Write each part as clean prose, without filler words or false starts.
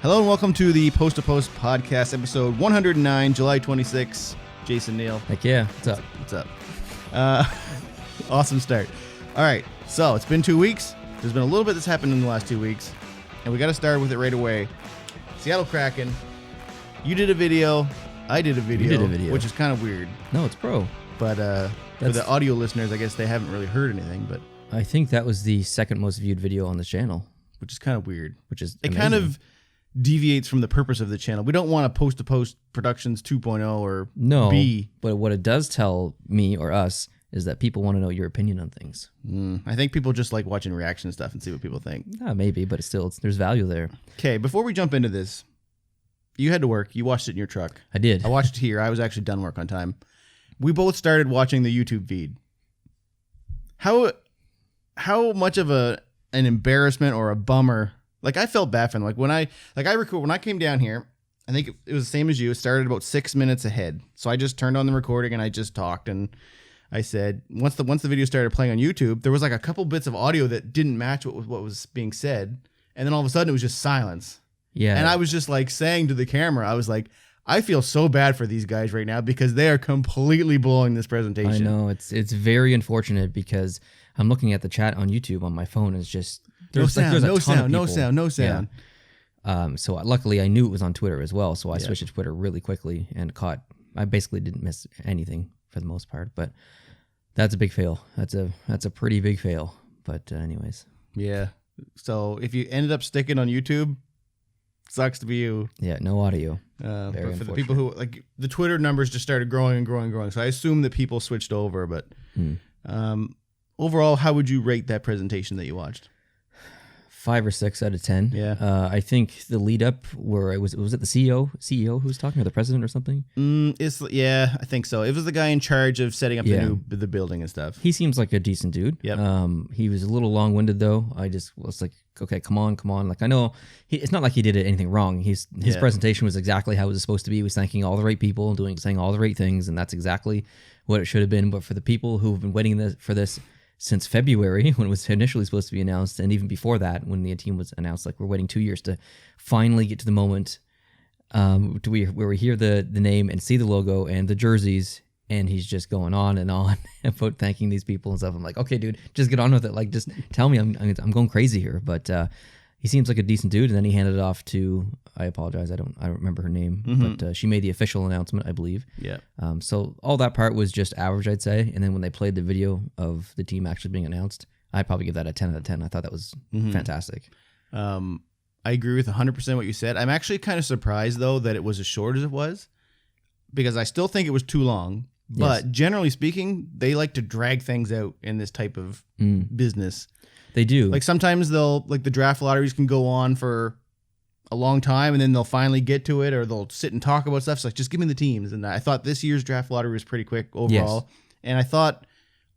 Hello and welcome to the Post to Post podcast, episode 109, July 26. Jason Neal. Heck yeah. What's up? What's up? Awesome start. All right, so it's been 2 weeks. There's been a little bit that's happened in the last 2 weeks, and we got to start with it right away. Seattle Kraken. You did a video. I did a video. You did a video. Which is kind of weird. No, it's pro. But for the audio listeners, I guess they haven't really heard anything. But I think that was the second most viewed video on the channel. Which is kind of weird. Which is It amazing. kind of deviates from the purpose of the channel. We don't want a post-to-post productions 2.0 or no, B. But what it does tell me or us is that people want to know your opinion on things. I think people just like watching reaction stuff and see what people think. Maybe, but there's value there. Okay, before we jump into this, you had to work. You watched it in your truck. I did. I watched it here. I was actually done work on time. We both started watching the YouTube feed. How much of an embarrassment or a bummer? Like, I felt bad for them. When I came down here, I think it was the same as you. It started about 6 minutes ahead. So I just turned on the recording and I just talked, and I said once the video started playing on YouTube, there was like a couple bits of audio that didn't match what was being said, and then all of a sudden it was just silence. Yeah. And I was just like saying to the camera, I was like, I feel so bad for these guys right now because they are completely blowing this presentation. I know it's very unfortunate because I'm looking at the chat on YouTube on my phone. And it's just no sound. Yeah. So luckily I knew it was on Twitter as well. So I switched to Twitter really quickly and I basically didn't miss anything for the most part, but that's a big fail. That's a pretty big fail. But anyways. Yeah. So if you ended up sticking on YouTube, sucks to be you. Yeah. No audio. But for the people who the Twitter numbers just started growing and growing and growing. So I assume that people switched over, but overall, how would you rate that presentation that you watched? 5 or 6 out of 10. Yeah. I think the lead up where it was it the CEO who was talking, or the president or something? I think so. It was the guy in charge of setting up the building and stuff. He seems like a decent dude. Yep. He was a little long winded though. I just was like, okay, come on. Like, I know it's not like he did anything wrong. His presentation was exactly how it was supposed to be. He was thanking all the right people and saying all the right things, and that's exactly what it should have been. But for the people who've been waiting for this since February, when it was initially supposed to be announced, and even before that, when the team was announced, like, we're waiting 2 years to finally get to the moment where we hear the name and see the logo and the jerseys, and he's just going on and on about thanking these people and stuff. I'm like, okay, dude, just get on with it. Like, just tell me I'm going crazy here. But he seems like a decent dude. And then he handed it off to, I apologize, I don't remember her name, but she made the official announcement, I believe. Yeah. So all that part was just average, I'd say. And then when they played the video of the team actually being announced, I'd probably give that a 10 out of 10. I thought that was fantastic. I agree with 100% what you said. I'm actually kind of surprised, though, that it was as short as it was, because I still think it was too long. But generally speaking, they like to drag things out in this type of business. They do. Like, sometimes the draft lotteries can go on for a long time, and then they'll finally get to it, or they'll sit and talk about stuff. So, like, just give me the teams. And I thought this year's draft lottery was pretty quick overall. Yes. And I thought,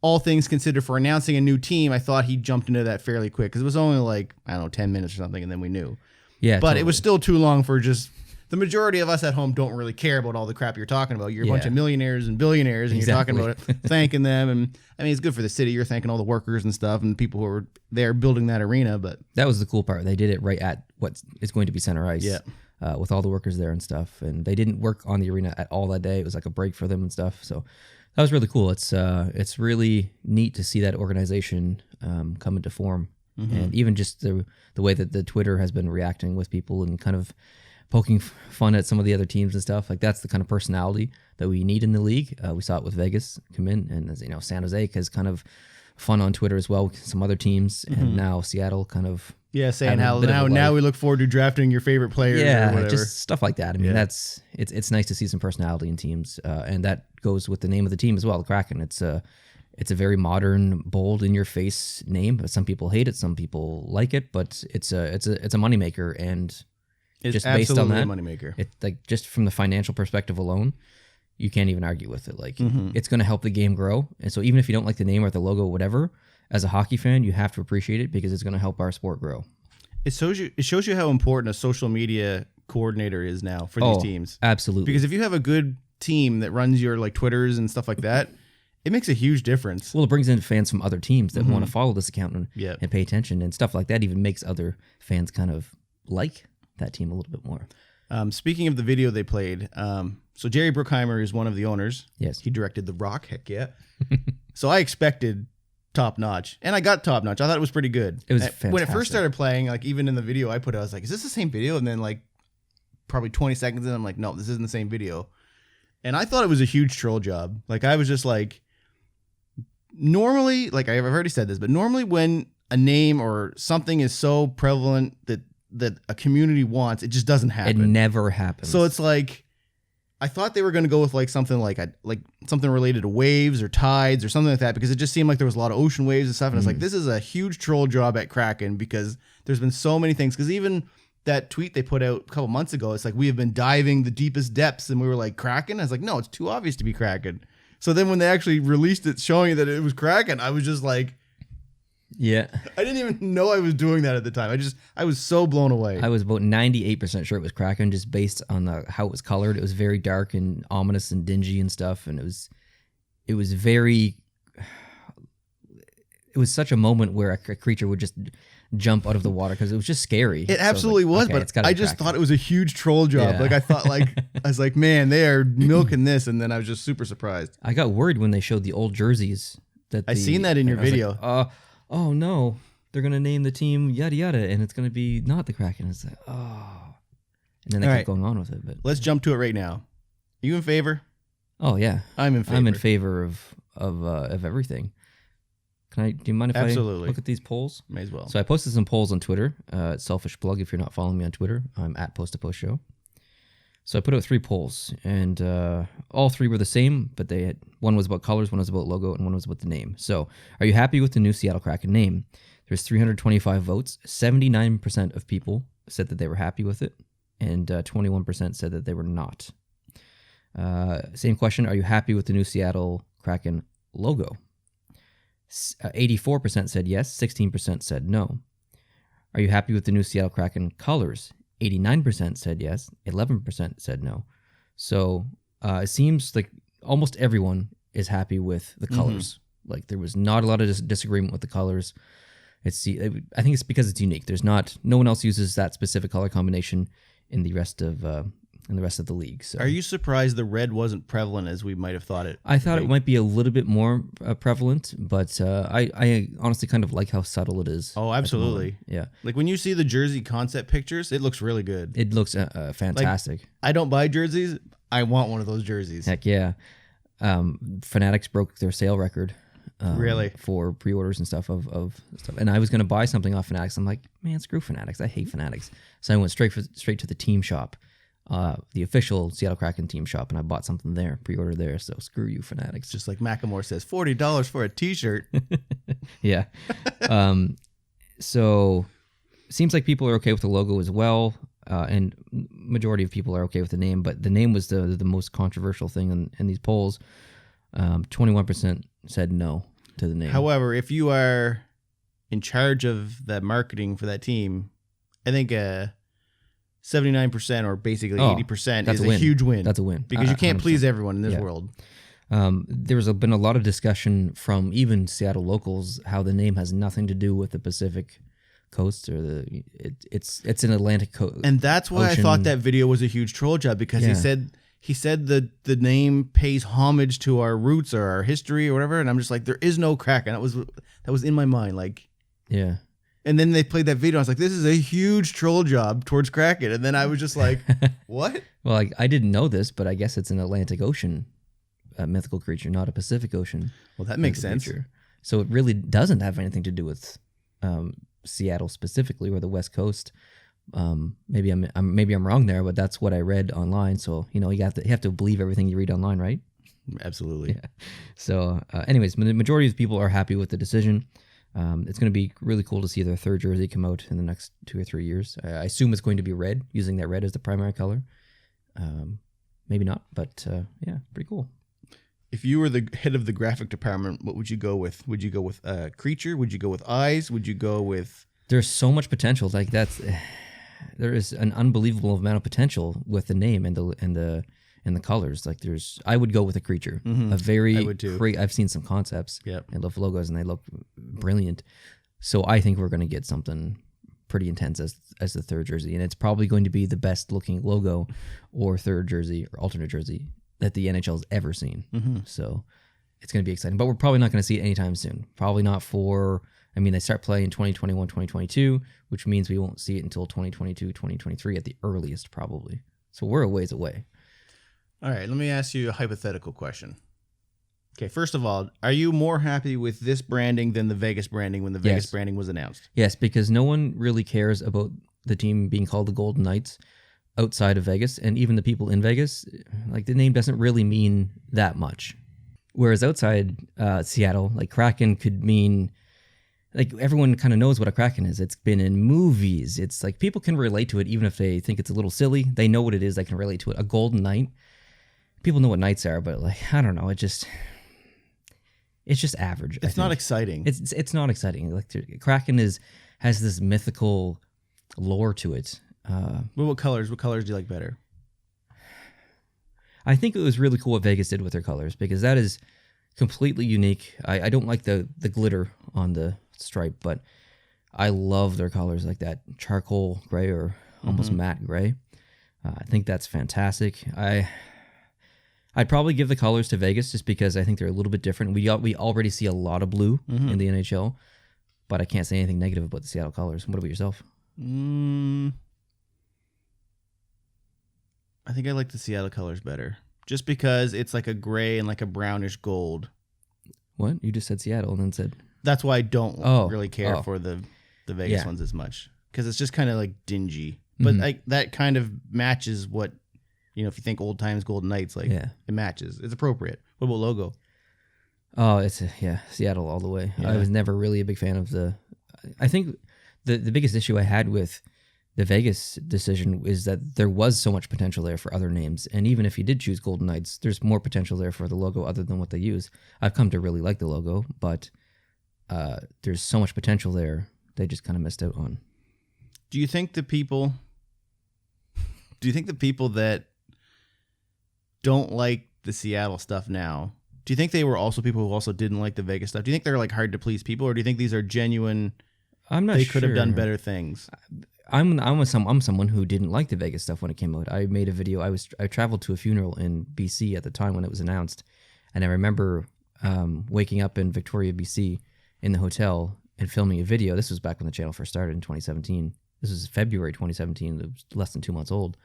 all things considered, for announcing a new team, I thought he jumped into that fairly quick, because it was only 10 minutes or something, and then we knew. Yeah, but It was still too long for just... The majority of us at home don't really care about all the crap you're talking about. You're a bunch of millionaires and billionaires, and you're talking about it, thanking them. And I mean, it's good for the city. You're thanking all the workers and stuff and the people who are there building that arena. But that was the cool part. They did it right at what is going to be center ice, with all the workers there and stuff. And they didn't work on the arena at all that day. It was like a break for them and stuff. So that was really cool. It's really neat to see that organization come into form, and even just the way that the Twitter has been reacting with people and kind of poking fun at some of the other teams and stuff. Like, that's the kind of personality that we need in the league. We saw it with Vegas come in, and San Jose has kind of fun on Twitter as well with some other teams, and now Seattle kind of saying how now we look forward to drafting your favorate players. Yeah, or whatever. Just stuff like that. I mean, it's nice to see some personality in teams, and that goes with the name of the team as well, the Kraken. It's a very modern, bold, in your face name. Some people hate it, some people like it, but it's a moneymaker, and it's just based on that, a moneymaker. Just from the financial perspective alone, you can't even argue with it. Like, it's going to help the game grow. And so even if you don't like the name or the logo or whatever, as a hockey fan, you have to appreciate it because it's going to help our sport grow. It shows you how important a social media coordinator is now for these teams. Absolutely. Because if you have a good team that runs your Twitters and stuff like that, it makes a huge difference. Well, it brings in fans from other teams that want to follow this account and pay attention, and stuff like that even makes other fans kind of like that team a little bit more. Speaking of the video they played, so Jerry Bruckheimer is one of the owners. Yes. He directed The Rock. Heck yeah. So I expected top notch, and I got top notch. I thought it was pretty good. It was fantastic. When it first started playing, like even in the video I put, I was like, "Is this the same video?" And then like probably 20 seconds in, I'm like, "No, this isn't the same video." And I thought it was a huge troll job. Like I was just like, normally, like I've already said this, but normally when a name or something is so prevalent that a community wants, it just doesn't happen. It never happens. So it's like, I thought they were going to go with like something like something related to waves or tides or something like that, because it just seemed like there was a lot of ocean waves and stuff. And it's like, this is a huge troll job at Kraken, because there's been so many things. Because even that tweet they put out a couple months ago, it's like, we have been diving the deepest depths, and we were like, Kraken? I was like, no, it's too obvious to be Kraken. So then when they actually released it showing that it was Kraken, I was just like, yeah, I didn't even know I was doing that at the time. I was so blown away. I was about 98% sure it was Kraken, just based on how it was colored. It was very dark and ominous and dingy and stuff, and it was such a moment where a creature would just jump out of the water, because it was just scary. It absolutely was, okay, but I just thought it was a huge troll job. Yeah. Like I thought, I was like, man, they are milking this, and then I was just super surprised. I got worried when they showed the old jerseys. I seen that in your video. Like, oh no, they're gonna name the team yada yada, and it's gonna be not the Kraken. It's like, oh, and then they kept going on with it. But let's jump to it right now. Are you in favor? Oh yeah, I'm in favor. I'm in favor of everything. Do you mind if I look at these polls? May as well. So I posted some polls on Twitter. Selfish plug if you're not following me on Twitter. I'm at Post to Post Show. So I put out 3 polls, and all 3 were the same, but one was about colors, one was about logo, and one was about the name. So are you happy with the new Seattle Kraken name? There's 325 votes. 79% of people said that they were happy with it, and 21% said that they were not. Same question, are you happy with the new Seattle Kraken logo? 84% said yes, 16% said no. Are you happy with the new Seattle Kraken colors? 89% said yes, 11% said no. So it seems like almost everyone is happy with the colors. Like there was not a lot of disagreement with the colors. I think it's because it's unique. No one else uses that specific color combination in the rest of the league. So are you surprised the red wasn't prevalent as we might have thought it? I thought it might be a little bit more prevalent, but I honestly kind of like how subtle it is. Oh, absolutely. Yeah. Like when you see the jersey concept pictures, it looks really good. It looks fantastic. Like, I don't buy jerseys. I want one of those jerseys. Heck yeah. Fanatics broke their sale record. Really? For pre-orders and stuff of stuff. And I was going to buy something off Fanatics. I'm like, man, screw Fanatics. I hate Fanatics. So I went straight to the team shop. The official Seattle Kraken team shop, and I bought something there, pre-ordered there. So screw you, Fanatics. Just like Macklemore says, $40 for a T-shirt. Yeah. So seems like people are okay with the logo as well, and majority of people are okay with the name. But the name was the most controversial thing in these polls. 21% said no to the name. However, if you are in charge of the marketing for that team, I think 79% or basically 80% is a huge win. That's a win. Because you can't please everyone in this world. There's been a lot of discussion from even Seattle locals how the name has nothing to do with the Pacific Coast or it's an Atlantic coast. And that's why I thought that video was a huge troll job, because he said the name pays homage to our roots or our history or whatever, and I'm just like, there is no Kraken. That was in my mind, like, yeah. And then they played that video. I was like, this is a huge troll job towards Kraken. And then I was just like, what? Well, I didn't know this, but I guess it's an Atlantic Ocean mythical creature, not a Pacific Ocean. Well, that makes sense. Creature. So it really doesn't have anything to do with Seattle specifically or the West Coast. Maybe I'm wrong there, but that's what I read online. So you have to believe everything you read online, right? Absolutely. Yeah. So, anyways, the majority of people are happy with the decision. It's going to be really cool to see their third jersey come out in the next 2 or 3 years. I assume it's going to be red, using that red as the primary color. Maybe not, but yeah, pretty cool. If you were the head of the graphic department, what would you go with? Would you go with a creature? Would you go with eyes? Would you go with? There's so much potential. Like there is an unbelievable amount of potential with the name and the colors. Like I would go with a creature. Mm-hmm. I would too. I've seen some concepts. Yep. I love logos and they look brilliant. So I think we're going to get something pretty intense as the third jersey, and it's probably going to be the best looking logo or third jersey or alternate jersey that the NHL has ever seen. So it's going to be exciting, but we're probably not going to see it anytime soon. Probably not for, I mean, they start playing in 2021, 2022, which means we won't see it until 2022, 2023 at the earliest, probably. So we're a ways away. All right, let me ask you a hypothetical question. Okay, first of all, are you more happy with this branding than the Vegas branding when the Vegas branding was announced? Yes, because no one really cares about the team being called the Golden Knights outside of Vegas, and even the people in Vegas, like the name doesn't really mean that much. Whereas outside Seattle, like Kraken could mean, like everyone kind of knows what a Kraken is. It's been in movies. It's like people can relate to it even if they think it's a little silly. They know what it is. They can relate to it. A Golden Knight, people know what knights are, but like, I don't know. It's just average. It's not exciting. It's not exciting. Like Kraken has this mythical lore to it. What colors? What colors do you like better? I think it was really cool what Vegas did with their colors because that is completely unique. I don't like the glitter on the stripe, but I love their colors, like that charcoal gray or almost matte gray. I think that's fantastic. I'd probably give the colors to Vegas just because I think they're a little bit different. We already see a lot of blue in the NHL, but I can't say anything negative about the Seattle colors. What about yourself? I think I like the Seattle colors better, just because it's like a gray and like a brownish gold. What? You just said Seattle and then said... That's why I don't really care for the Vegas ones as much, because it's just kind of like dingy. But like that kind of matches what... You know, if you think old times Golden Knights, like it matches. It's appropriate. What about logo? Oh, it's Seattle all the way. Yeah. I was never really a big fan of I think the biggest issue I had with the Vegas decision is that there was so much potential there for other names. And even if you did choose Golden Knights, there's more potential there for the logo other than what they use. I've come to really like the logo, but there's so much potential there they just kind of missed out on. Do you think the people that don't like the Seattle stuff now, do you think they were also people who also didn't like the Vegas stuff? Do you think they're like hard to please people, or do you think these are genuine? I'm not sure. They could have done better things. I'm someone who didn't like the Vegas stuff when it came out. I made a video. I traveled to a funeral in BC at the time when it was announced, and I remember waking up in Victoria, BC, in the hotel and filming a video. This was back when the channel first started in 2017. This was February 2017. It was less than 2 months old,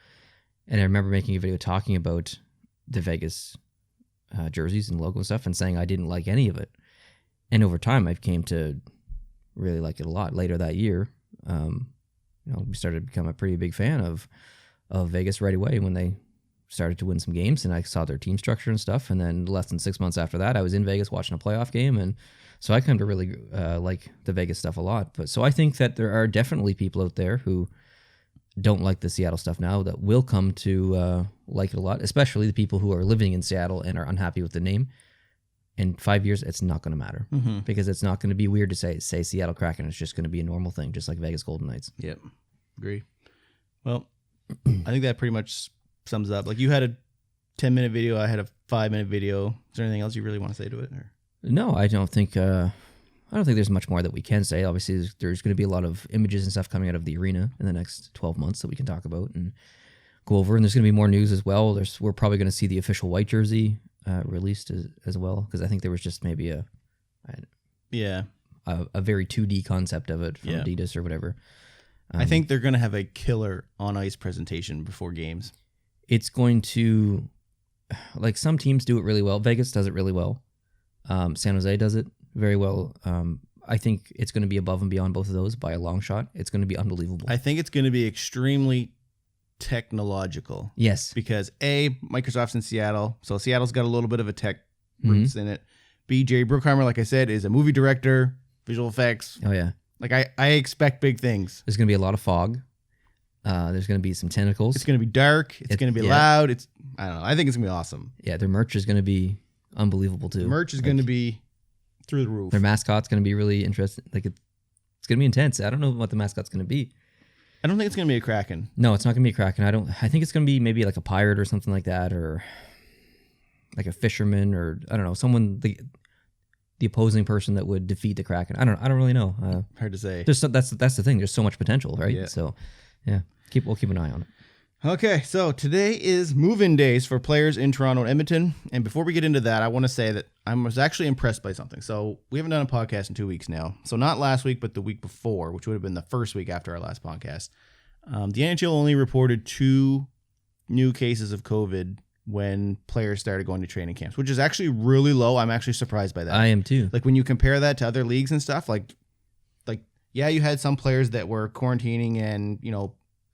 and I remember making a video talking about the Vegas jerseys and logo and stuff and saying I didn't like any of it. And over time, I came to really like it a lot. Later that year, we started to become a pretty big fan of Vegas right away when they started to win some games, and I saw their team structure and stuff. And then less than 6 months after that, I was in Vegas watching a playoff game. And so I come to really like the Vegas stuff a lot. But so I think that there are definitely people out there who don't like the Seattle stuff now that will come to like it a lot, especially the people who are living in Seattle and are unhappy with the name. In 5 years, it's not going to matter because it's not going to be weird to say Seattle Kraken. It's just going to be a normal thing, just like Vegas Golden Knights. Yep. Agree. Well, I think that pretty much sums up. Like you had a 10-minute video. I had a 5-minute video. Is there anything else you really want to say to it? Or? No, I don't think there's much more that we can say. Obviously, there's going to be a lot of images and stuff coming out of the arena in the next 12 months that we can talk about and go over. And there's going to be more news as well. We're probably going to see the official white jersey released as well, because I think there was just maybe a very 2D concept of it from Adidas or whatever. I think they're going to have a killer on-ice presentation before games. It's going to, like some teams do it really well. Vegas does it really well. San Jose does it very well. I think it's going to be above and beyond both of those by a long shot. It's going to be unbelievable. I think it's going to be extremely technological. Yes. Because A, Microsoft's in Seattle, so Seattle's got a little bit of a tech roots in it. B, Jerry Bruckheimer, like I said, is a movie director, visual effects. Oh, yeah. Like, I expect big things. There's going to be a lot of fog. There's going to be some tentacles. It's going to be dark. It's going to be loud. I don't know. I think it's going to be awesome. Yeah, their merch is going to be unbelievable, too. Merch is going to be through the roof. Their mascot's going to be really interesting. Like, it's going to be intense. I don't know what the mascot's going to be. I don't think it's going to be a Kraken. No, it's not going to be a Kraken. I think it's going to be maybe like a pirate or something like that, or like a fisherman, or I don't know, someone. the opposing person that would defeat the Kraken. I don't really know. Hard to say. That's the thing. There's so much potential, right? Yeah. So, yeah, we'll keep an eye on it. Okay, so today is move-in days for players in Toronto and Edmonton. And before we get into that, I want to say that I was actually impressed by something. So we haven't done a podcast in 2 weeks now. So not last week, but the week before, which would have been the first week after our last podcast. The NHL only reported 2 new cases of COVID when players started going to training camps, which is actually really low. I'm actually surprised by that. I am too. Like when you compare that to other leagues and stuff, like yeah, you had some players that were quarantining and,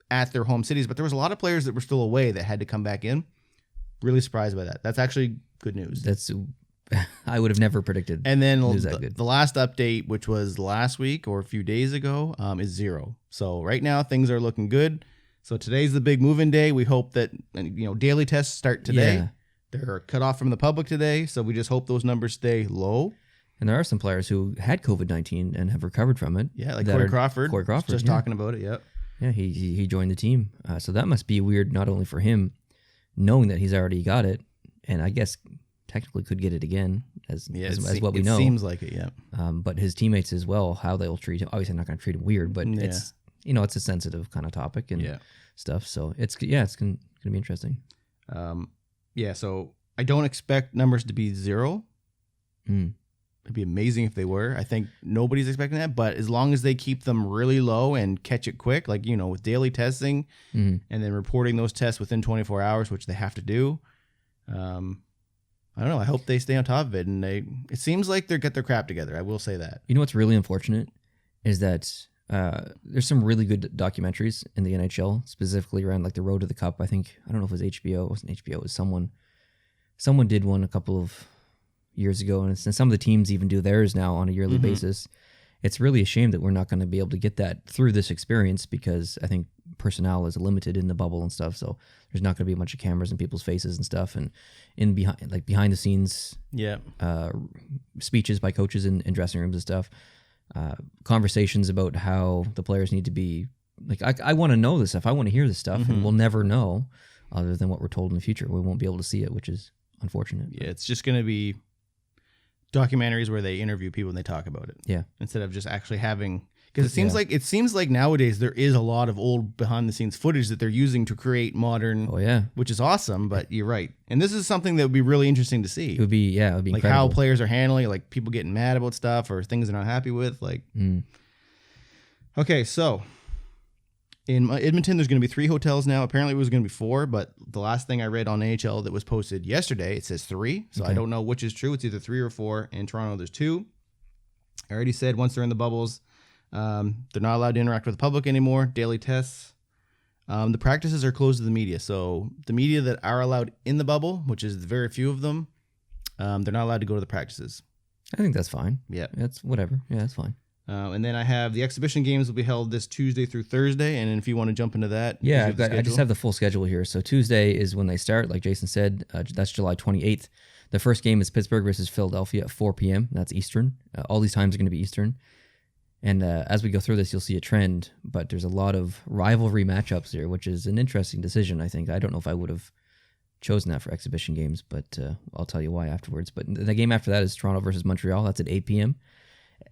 at their home cities, but there was a lot of players that were still away that had to come back in. Really surprised by that. That's actually good news. I would have never predicted. And then the last update, which was last week or a few days ago, is 0. So right now things are looking good. So today's the big move-in day. We hope that daily tests start today. Yeah. They're cut off from the public today, so we just hope those numbers stay low. And there are some players who had COVID-19 and have recovered from it. Yeah, like Corey Crawford. Just yeah. talking about it. Yep. Yeah, he joined the team. So that must be weird, not only for him, knowing that he's already got it, and I guess technically could get it again, as what we know. It seems like it, yeah. But his teammates as well, how they will treat him. Obviously, not going to treat him weird, but it's it's a sensitive kind of topic and stuff. So it's going to be interesting. So I don't expect numbers to be 0. It'd be amazing if they were. I think nobody's expecting that, but as long as they keep them really low and catch it quick, like, with daily testing and then reporting those tests within 24 hours, which they have to do. I don't know. I hope they stay on top of it. And it seems like they get their crap together. I will say that. You know what's really unfortunate is that there's some really good documentaries in the NHL, specifically around like the Road to the Cup. I don't know if it was HBO. It wasn't HBO. It was someone did one a couple of years ago, and some of the teams even do theirs now on a yearly basis. It's really a shame that we're not going to be able to get that through this experience, because I think personnel is limited in the bubble and stuff. So there's not going to be a bunch of cameras in people's faces and stuff, and behind the scenes, speeches by coaches in dressing rooms and stuff. Conversations about how the players need to be like. I want to know this stuff. I want to hear this stuff, and we'll never know other than what we're told in the future. We won't be able to see it, which is unfortunate. Yeah, it's just going to be documentaries where they interview people and they talk about it. Yeah. Instead of just actually having, because it seems like nowadays there is a lot of old behind the scenes footage that they're using to create modern. Oh yeah. Which is awesome, but you're right. And this is something that would be really interesting to see. It would be like incredible. How players are handling, like people getting mad about stuff or things they're not happy with. Okay, so in Edmonton, there's going to be 3 hotels now. Apparently, it was going to be 4, but the last thing I read on AHL that was posted yesterday, it says 3. So I don't know which is true. It's either 3 or 4. In Toronto, there's 2. I already said once they're in the bubbles, they're not allowed to interact with the public anymore. Daily tests. The practices are closed to the media. So the media that are allowed in the bubble, which is very few of them, they're not allowed to go to the practices. I think that's fine. Yeah. That's whatever. Yeah, that's fine. And then I have the exhibition games will be held this Tuesday through Thursday. And if you want to jump into that. Yeah, I just have the full schedule here. So Tuesday is when they start, like Jason said, that's July 28th. The first game is Pittsburgh versus Philadelphia at 4 p.m. That's Eastern. All these times are going to be Eastern. And as we go through this, you'll see a trend, but there's a lot of rivalry matchups here, which is an interesting decision, I think. I don't know if I would have chosen that for exhibition games, but I'll tell you why afterwards. But the game after that is Toronto versus Montreal. That's at 8 p.m.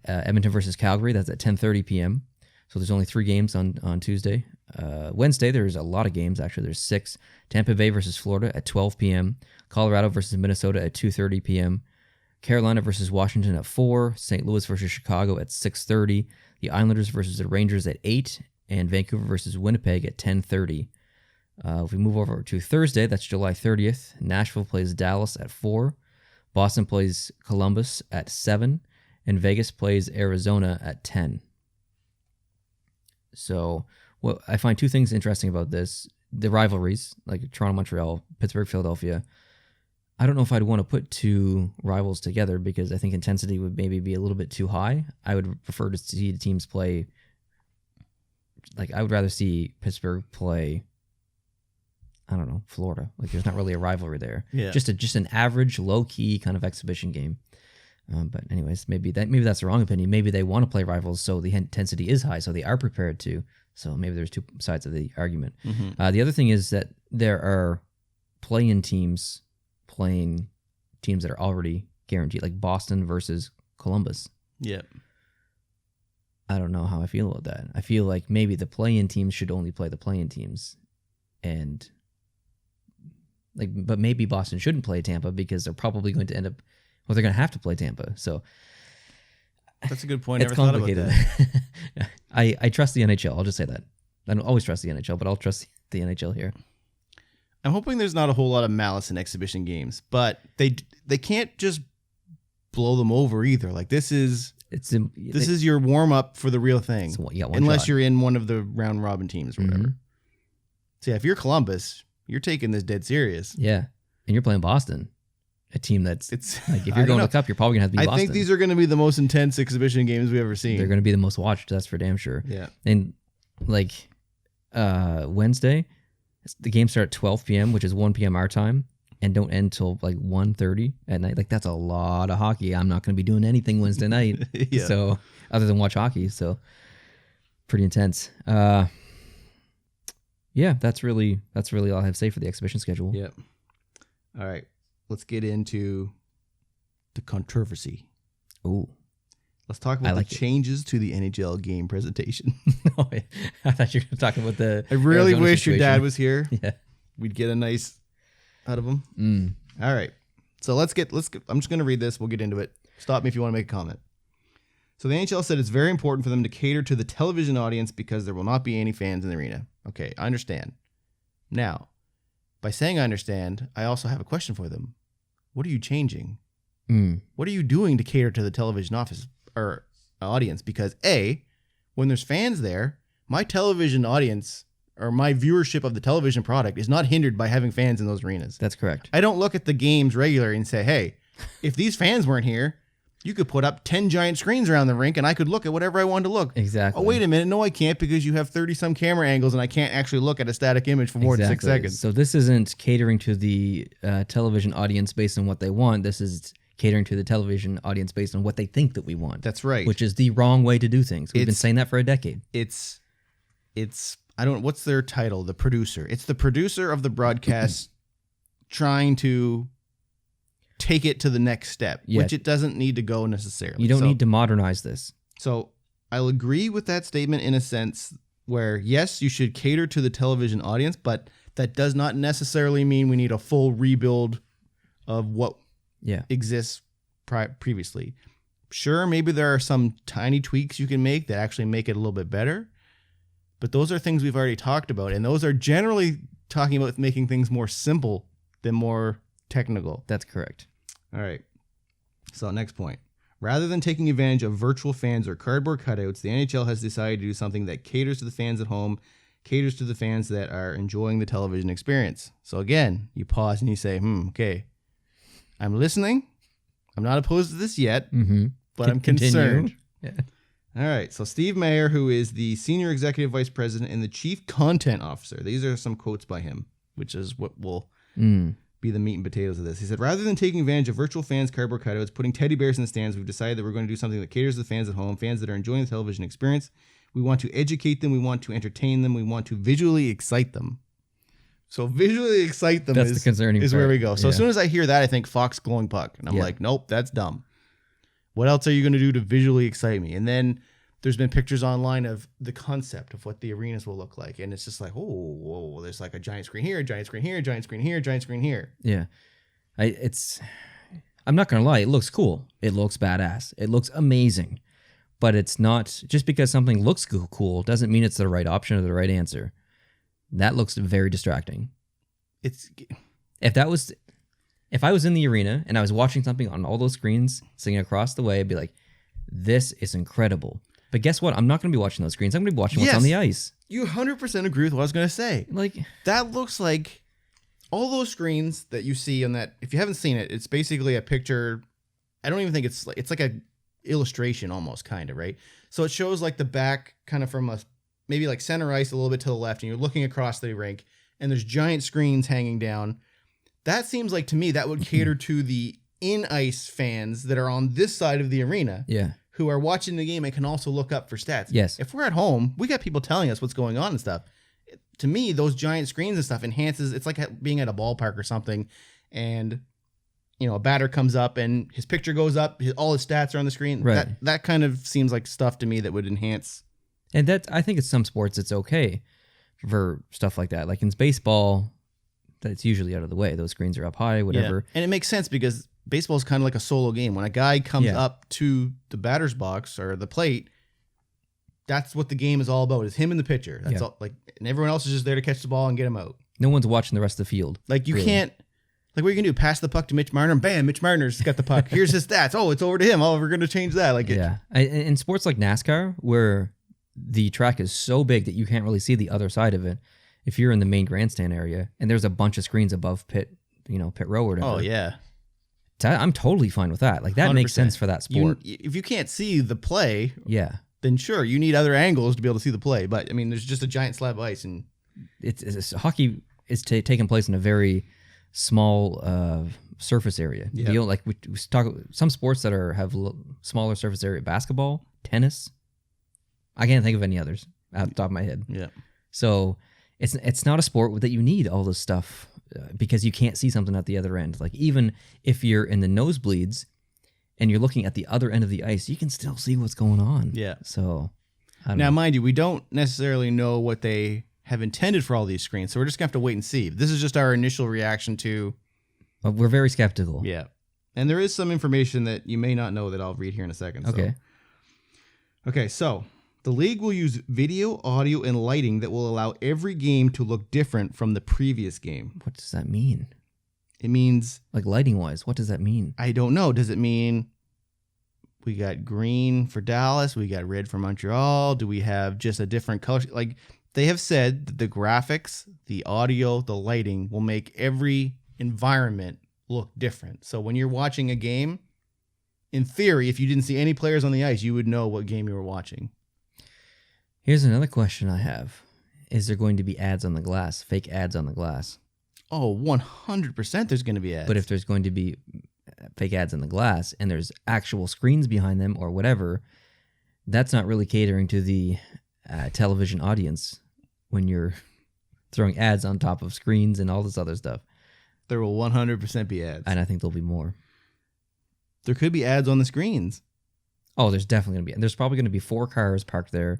Edmonton versus Calgary, that's at 10:30 p.m. So there's only 3 games on Tuesday. Wednesday, there's a lot of games. Actually, there's 6. Tampa Bay versus Florida at 12 p.m. Colorado versus Minnesota at 2:30 p.m. Carolina versus Washington at 4. St. Louis versus Chicago at 6:30. The Islanders versus the Rangers at 8. And Vancouver versus Winnipeg at 10:30. If we move over to Thursday, that's July 30th. Nashville plays Dallas at 4. Boston plays Columbus at 7. And Vegas plays Arizona at 10. So, well, I find 2 things interesting about this. The rivalries, like Toronto, Montreal, Pittsburgh, Philadelphia. I don't know if I'd want to put 2 rivals together because I think intensity would maybe be a little bit too high. I would prefer to see the teams play. Like, I would rather see Pittsburgh play, I don't know, Florida. Like, there's not really a rivalry there. Yeah. Just an average, low-key kind of exhibition game. But anyways, maybe that's the wrong opinion. Maybe they want to play rivals, so the intensity is high, so they are prepared to. So maybe there's 2 sides of the argument. The other thing is that there are play-in teams playing teams that are already guaranteed, like Boston versus Columbus. Yeah. I don't know how I feel about that. I feel like maybe the play-in teams should only play the play-in teams, and but maybe Boston shouldn't play Tampa because they're probably going to end up. Well, they're going to have to play Tampa. So that's a good point. It's complicated. I trust the NHL. I'll just say that. I don't always trust the NHL, but I'll trust the NHL here. I'm hoping there's not a whole lot of malice in exhibition games, but they can't just blow them over either. Like this is your warm up for the real thing, unless you're in one of the round robin teams or whatever. So yeah, if you're Columbus, you're taking this dead serious. Yeah, and you're playing Boston, a team that's like if you're going to the Cup, you're probably gonna have to beat Boston. I think these are going to be the most intense exhibition games we've ever seen. They're going to be the most watched. That's for damn sure. Yeah, and like Wednesday, the games start at 12 p.m., which is 1 p.m. our time, and don't end till like 1:30 at night. Like that's a lot of hockey. I'm not going to be doing anything Wednesday night, so other than watch hockey. So pretty intense. Yeah, that's really all I have to say for the exhibition schedule. Yep. All right, let's get into the controversy. Ooh. Let's talk about the changes to the NHL game presentation. Oh, yeah. I thought you were talking about the. I really wish your dad was here. Yeah, we'd get a nice out of him. All right, so let's get. I'm just going to read this. We'll get into it. Stop me if you want to make a comment. So the NHL said it's very important for them to cater to the television audience because there will not be any fans in the arena. Okay, I understand. Now, by saying I understand, I also have a question for them. What are you changing? What are you doing to cater to the television office or audience? Because A, when there's fans there, my television audience or my viewership of the television product is not hindered by having fans in those arenas. That's correct. I don't look at the games regularly and say, hey, if these fans weren't here, you could put up 10 giant screens around the rink and I could look at whatever I wanted to look. Exactly. Oh, wait a minute. No, I can't because you have 30-some camera angles and I can't actually look at a static image for more than 6 seconds. So this isn't catering to the television audience based on what they want. This is catering to the television audience based on what they think that we want. That's right. Which is the wrong way to do things. We've been saying that for a decade. It's I don't, what's their title? The producer. It's the producer of the broadcast trying to take it to the next step, which it doesn't need to go necessarily. You don't need to modernize this. So I'll agree with that statement in a sense where, yes, you should cater to the television audience, but that does not necessarily mean we need a full rebuild of what exists previously. Sure, maybe there are some tiny tweaks you can make that actually make it a little bit better, but those are things we've already talked about, and those are generally talking about making things more simple than more technical. That's correct. All right. So next point. Rather than taking advantage of virtual fans or cardboard cutouts, the NHL has decided to do something that caters to the fans at home, caters to the fans that are enjoying the television experience. So again, you pause and you say, okay, I'm listening. I'm not opposed to this yet, but I'm concerned. Yeah. All right. So Steve Mayer, who is the Senior Executive Vice President and the Chief Content Officer, these are some quotes by him, which is what will be the meat and potatoes of this. He said, rather than taking advantage of virtual fans, cardboard cutouts, putting teddy bears in the stands, we've decided that we're going to do something that caters to the fans at home, fans that are enjoying the television experience. We want to educate them. We want to entertain them. We want to visually excite them. So visually excite them the concerning is part. where we go. So as soon as I hear that, I think Fox glowing puck. And I'm like, nope, that's dumb. What else are you going to do to visually excite me? And then there's been pictures online of the concept of what the arenas will look like. And it's just like, whoa, there's like a giant screen here, a giant screen here, a giant screen here, a giant screen here. Yeah. I'm not going to lie. It looks cool. It looks badass. It looks amazing. But it's not, just because something looks cool doesn't mean it's the right option or the right answer. That looks very distracting. If I was in the arena and I was watching something on all those screens sitting across the way, I'd be like, this is incredible. But guess what? I'm not going to be watching those screens. I'm going to be watching what's on the ice. You 100% agree with what I was going to say. Like, that looks like all those screens that you see on that. If you haven't seen it, it's basically a picture. I don't even think it's like a illustration almost, kind of, right? So it shows like the back kind of from maybe like center ice a little bit to the left, and you're looking across the rink, and there's giant screens hanging down. That seems like to me that would cater to the in-ice fans that are on this side of the arena. Yeah. Who are watching the game and can also look up for stats. Yes. If we're at home, we got people telling us what's going on and stuff. To me, those giant screens and stuff enhances. It's like being at a ballpark or something, and a batter comes up and his picture goes up, all his stats are on the screen. Right. That kind of seems like stuff to me that would enhance. And I think in some sports it's okay for stuff like that. Like in baseball, that's usually out of the way. Those screens are up high, whatever. Yeah. And it makes sense because baseball is kind of like a solo game. When a guy comes up to the batter's box or the plate, that's what the game is all about. Is him and the pitcher. That's all. Like, and everyone else is just there to catch the ball and get him out. No one's watching the rest of the field. Like you can't. Like what you can do? Pass the puck to Mitch Marner, and bam, Mitch Marner's got the puck. Here's his stats. Oh, it's over to him. Oh, we're going to change that. Like in sports like NASCAR, where the track is so big that you can't really see the other side of it. If you're in the main grandstand area and there's a bunch of screens above pit row or whatever. Oh yeah, I'm totally fine with that. Like that 100%. Makes sense for that sport. If you can't see the play, then sure you need other angles to be able to see the play. But I mean, there's just a giant slab of ice, and it's hockey is taking place in a very small surface area. Yeah. Like we talk some sports that have smaller surface area. Basketball, tennis. I can't think of any others out the top of my head. Yeah. So it's not a sport that you need all this stuff because you can't see something at the other end. Like even if you're in the nosebleeds and you're looking at the other end of the ice, you can still see what's going on. Yeah. So now, mind you, we don't necessarily know what they have intended for all these screens, so we're just gonna have to wait and see. This is just our initial reaction to. We're very skeptical. Yeah, and there is some information that you may not know that I'll read here in a second. Okay. Okay, so. The league will use video, audio, and lighting that will allow every game to look different from the previous game. What does that mean? It means... Like lighting-wise, what does that mean? I don't know. Does it mean we got green for Dallas, we got red for Montreal? Do we have just a different color? Like, they have said that the graphics, the audio, the lighting will make every environment look different. So when you're watching a game, in theory, if you didn't see any players on the ice, you would know what game you were watching. Here's another question I have. Is there going to be ads on the glass? Fake ads on the glass? Oh, 100% there's going to be ads. But if there's going to be fake ads on the glass and there's actual screens behind them or whatever, that's not really catering to the television audience when you're throwing ads on top of screens and all this other stuff. There will 100% be ads. And I think there'll be more. There could be ads on the screens. Oh, there's definitely going to be. There's probably going to be 4 cars parked there.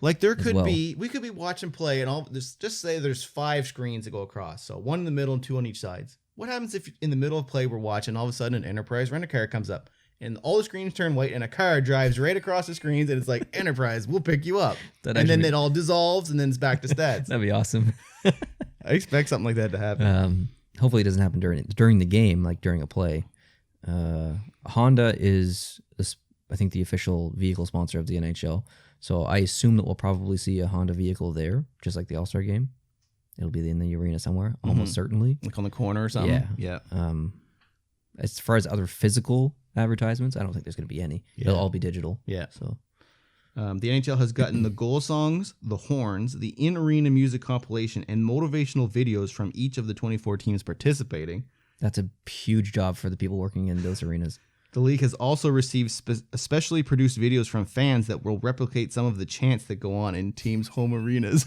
Like there could be, we could be watching play and just say there's 5 screens that go across. So 1 in the middle and 2 on each sides. What happens if in the middle of play we're watching, all of a sudden an Enterprise rent-a-car comes up and all the screens turn white and a car drives right across the screens and it's like, Enterprise, we'll pick you up. And then it all dissolves and then it's back to stats. That'd be awesome. I expect something like that to happen. Hopefully it doesn't happen during the game, like during a play. Honda is, I think, the official vehicle sponsor of the NHL. So I assume that we'll probably see a Honda vehicle there, just like the All-Star game. It'll be in the arena somewhere, almost certainly. Like on the corner or something? Yeah. As far as other physical advertisements, I don't think there's going to be any. Yeah. They'll all be digital. Yeah. So the NHL has gotten the goal songs, the horns, the in-arena music compilation, and motivational videos from each of the 24 teams participating. That's a huge job for the people working in those arenas. The league has also received specially produced videos from fans that will replicate some of the chants that go on in teams' home arenas.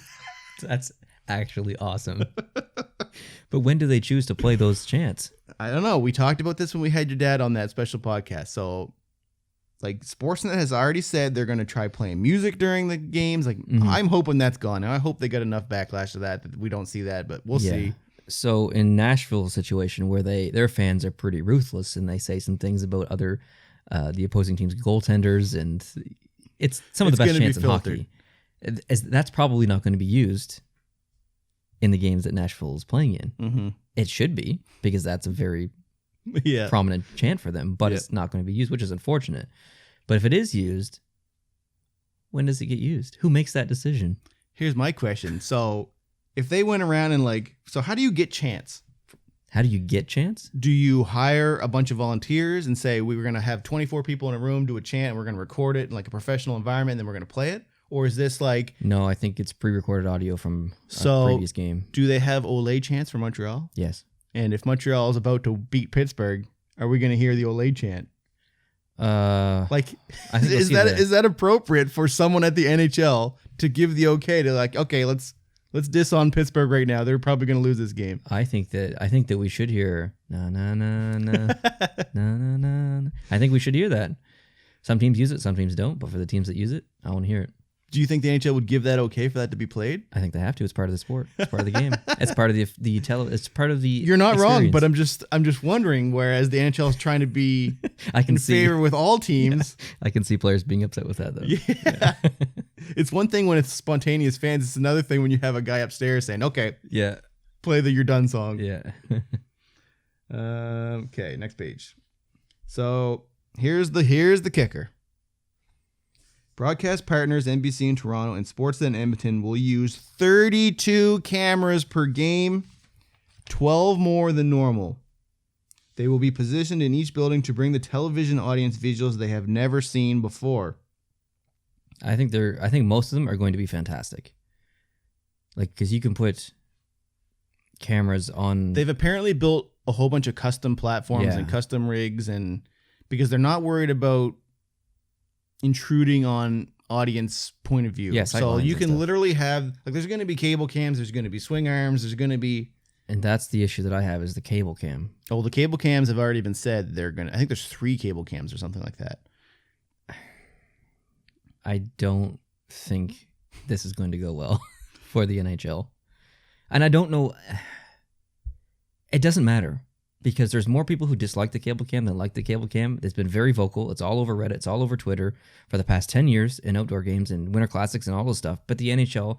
That's actually awesome. But when do they choose to play those chants? I don't know. We talked about this when we had your dad on that special podcast. So, like, Sportsnet has already said they're going to try playing music during the games. Like, I'm hoping that's gone. Now, I hope they got enough backlash to that we don't see that, but we'll see. So in Nashville's situation where their fans are pretty ruthless and they say some things about other the opposing team's goaltenders, and it's some of the best chants in hockey. That's probably not going to be used in the games that Nashville is playing in. Mm-hmm. It should be, because that's a very prominent chant for them, but it's not going to be used, which is unfortunate. But if it is used, when does it get used? Who makes that decision? Here's my question. So if they went around and so how do you get chants? How do you get chants? Do you hire a bunch of volunteers and say, we were going to have 24 people in a room do a chant and we're going to record it in like a professional environment and then we're going to play it? Or is this like... No, I think it's pre-recorded audio from a previous game. Do they have Olay chants for Montreal? Yes. And if Montreal is about to beat Pittsburgh, are we going to hear the Olay chant? I think is that appropriate for someone at the NHL to give the okay to okay, let's Let's diss on Pittsburgh right now. They're probably going to lose this game. I think that we should hear na na na na na na na. I think we should hear that. Some teams use it, some teams don't. But for the teams that use it, I want to hear it. Do you think the NHL would give that okay for that to be played? I think they have to. It's part of the sport. It's part of the game. It's part of it's part of the. You're not wrong, but I'm just wondering. Whereas the NHL is trying to be in favor with all teams. Yeah. I can see players being upset with that though. Yeah. It's one thing when it's spontaneous fans. It's another thing when you have a guy upstairs saying, "Okay, yeah, play the You're Done song." Yeah. Okay, next page. So here's the kicker. Broadcast partners NBC in Toronto and Sportsnet in Edmonton will use 32 cameras per game, 12 more than normal. They will be positioned in each building to bring the television audience visuals they have never seen before. I think most of them are going to be fantastic. Like, because you can put cameras on. They've apparently built a whole bunch of custom platforms and custom rigs, and because they're not worried about intruding on audience point of view. Yes, so you can literally have, like, there's going to be cable cams, there's going to be swing arms, there's going to be. And that's the issue that I have is the cable cam. Oh, the cable cams have already been said they're going to, I think there's 3 cable cams or something like that. I don't think this is going to go well for the NHL. And I don't know. It doesn't matter because there's more people who dislike the cable cam than like the cable cam. It's been very vocal. It's all over Reddit. It's all over Twitter for the past 10 years in outdoor games and Winter Classics and all this stuff. But the NHL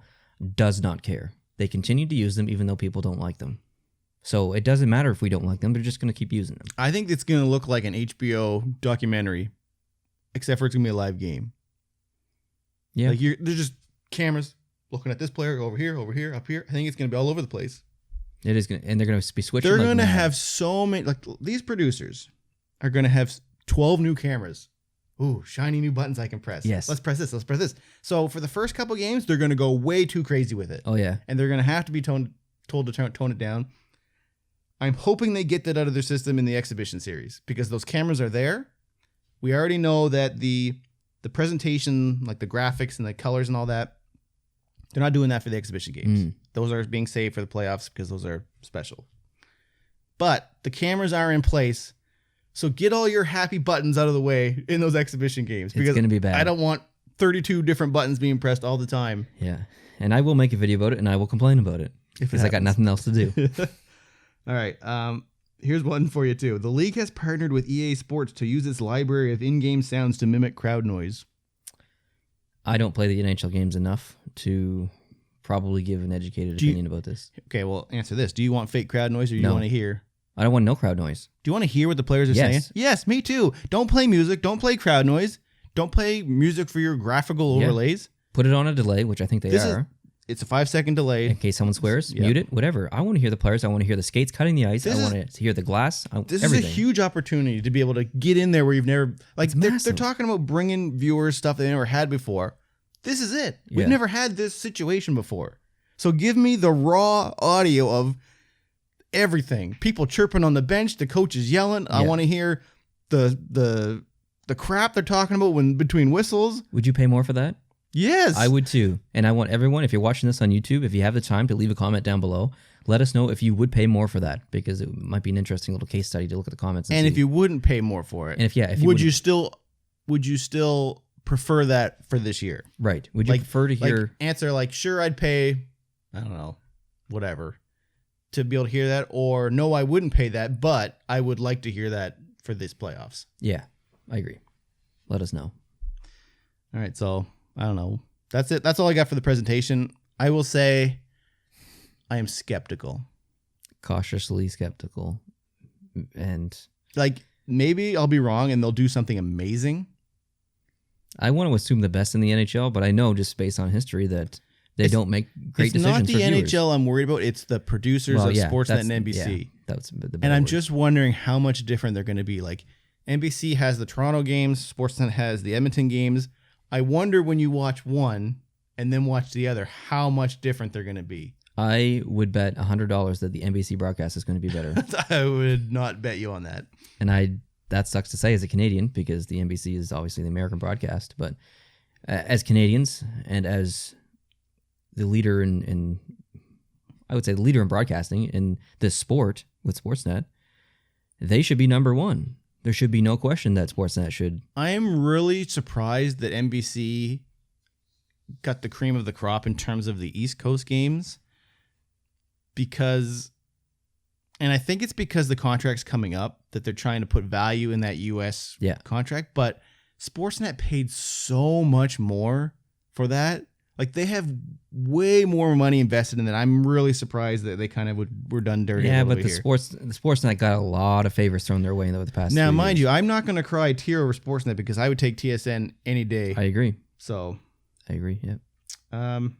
does not care. They continue to use them even though people don't like them. So it doesn't matter if we don't like them. They're just going to keep using them. I think it's going to look like an HBO documentary, except for it's going to be a live game. Yeah. Like there's just cameras looking at this player over here, up here. I think it's going to be all over the place. It is going to, and they're going to be switching. They're going to have so many, like these producers are going to have 12 new cameras. Ooh, shiny new buttons I can press. Yes. Let's press this. Let's press this. So for the first couple games, they're going to go way too crazy with it. Oh, yeah. And they're going to have to be told to tone it down. I'm hoping they get that out of their system in the exhibition series because those cameras are there. We already know that the presentation, like the graphics and the colors and all that, they're not doing that for the exhibition games. Those are being saved for the playoffs because those are special. But the cameras are in place. So get all your happy buttons out of the way in those exhibition games. Because it's going to be bad. I don't want 32 different buttons being pressed all the time. Yeah. And I will make a video about it and I will complain about it. Because I got nothing else to do. All right. Here's one for you too. The league has partnered with EA Sports to use its library of in-game sounds to mimic crowd noise. I don't play the NHL games enough to probably give an educated opinion about this. Okay, well, answer this. Do you want fake crowd noise or do you want to hear? I don't want no crowd noise. Do you want to hear what the players are saying? Yes, me too. Don't play music. Don't play crowd noise. Don't play music for your graphical overlays. Put it on a delay, which I think they are. It's a 5-second delay. In case someone swears, mute it, whatever. I want to hear the players. I want to hear the skates cutting the ice. I want to hear the glass. This everything. is a huge opportunity to be able to get in there where you've never... Like, they're talking about bringing viewers stuff they never had before. This is it. We've never had this situation before. So give me the raw audio of everything. People chirping on the bench. The coach is yelling. I want to hear the crap they're talking about when between whistles. Would you pay more for that? Yes. I would too. And I want everyone, if you're watching this on YouTube, if you have the time to leave a comment down below, let us know if you would pay more for that because it might be an interesting little case study to look at the comments. And if you wouldn't pay more for it. And if would you still prefer that for this year? Right. Would you prefer to hear answer like, sure, I'd pay, I don't know, whatever, to be able to hear that, or no, I wouldn't pay that, but I would like to hear that for this playoffs. Yeah, I agree. Let us know. All right, so I don't know. That's it. That's all I got for the presentation. I will say I am skeptical. Cautiously skeptical. And like maybe I'll be wrong and they'll do something amazing. I want to assume the best in the NHL, but I know just based on history that they don't make great decisions for viewers. It's not the NHL I'm worried about. It's the producers of Sportsnet and NBC. Yeah, that's and I'm just wondering how much different they're going to be. Like NBC has the Toronto games. Sportsnet has the Edmonton games. I wonder when you watch one and then watch the other, how much different they're going to be. I would bet $100 that the NBC broadcast is going to be better. I would not bet you on that. And that sucks to say as a Canadian because the NBC is obviously the American broadcast. But as Canadians and as the leader in I would say the leader in broadcasting in this sport with Sportsnet, they should be number one. There should be no question that Sportsnet should. I am really surprised that NBC got the cream of the crop in terms of the East Coast games because, and I think it's because the contract's coming up that they're trying to put value in that US contract, but Sportsnet paid so much more for that. Like they have way more money invested in that. I'm really surprised that they kind of were done dirty. Yeah, but the Sportsnet got a lot of favors thrown their way over the past. Now, mind you, I'm not going to cry a tear over Sportsnet because I would take TSN any day. I agree. So I agree. Yeah. We'll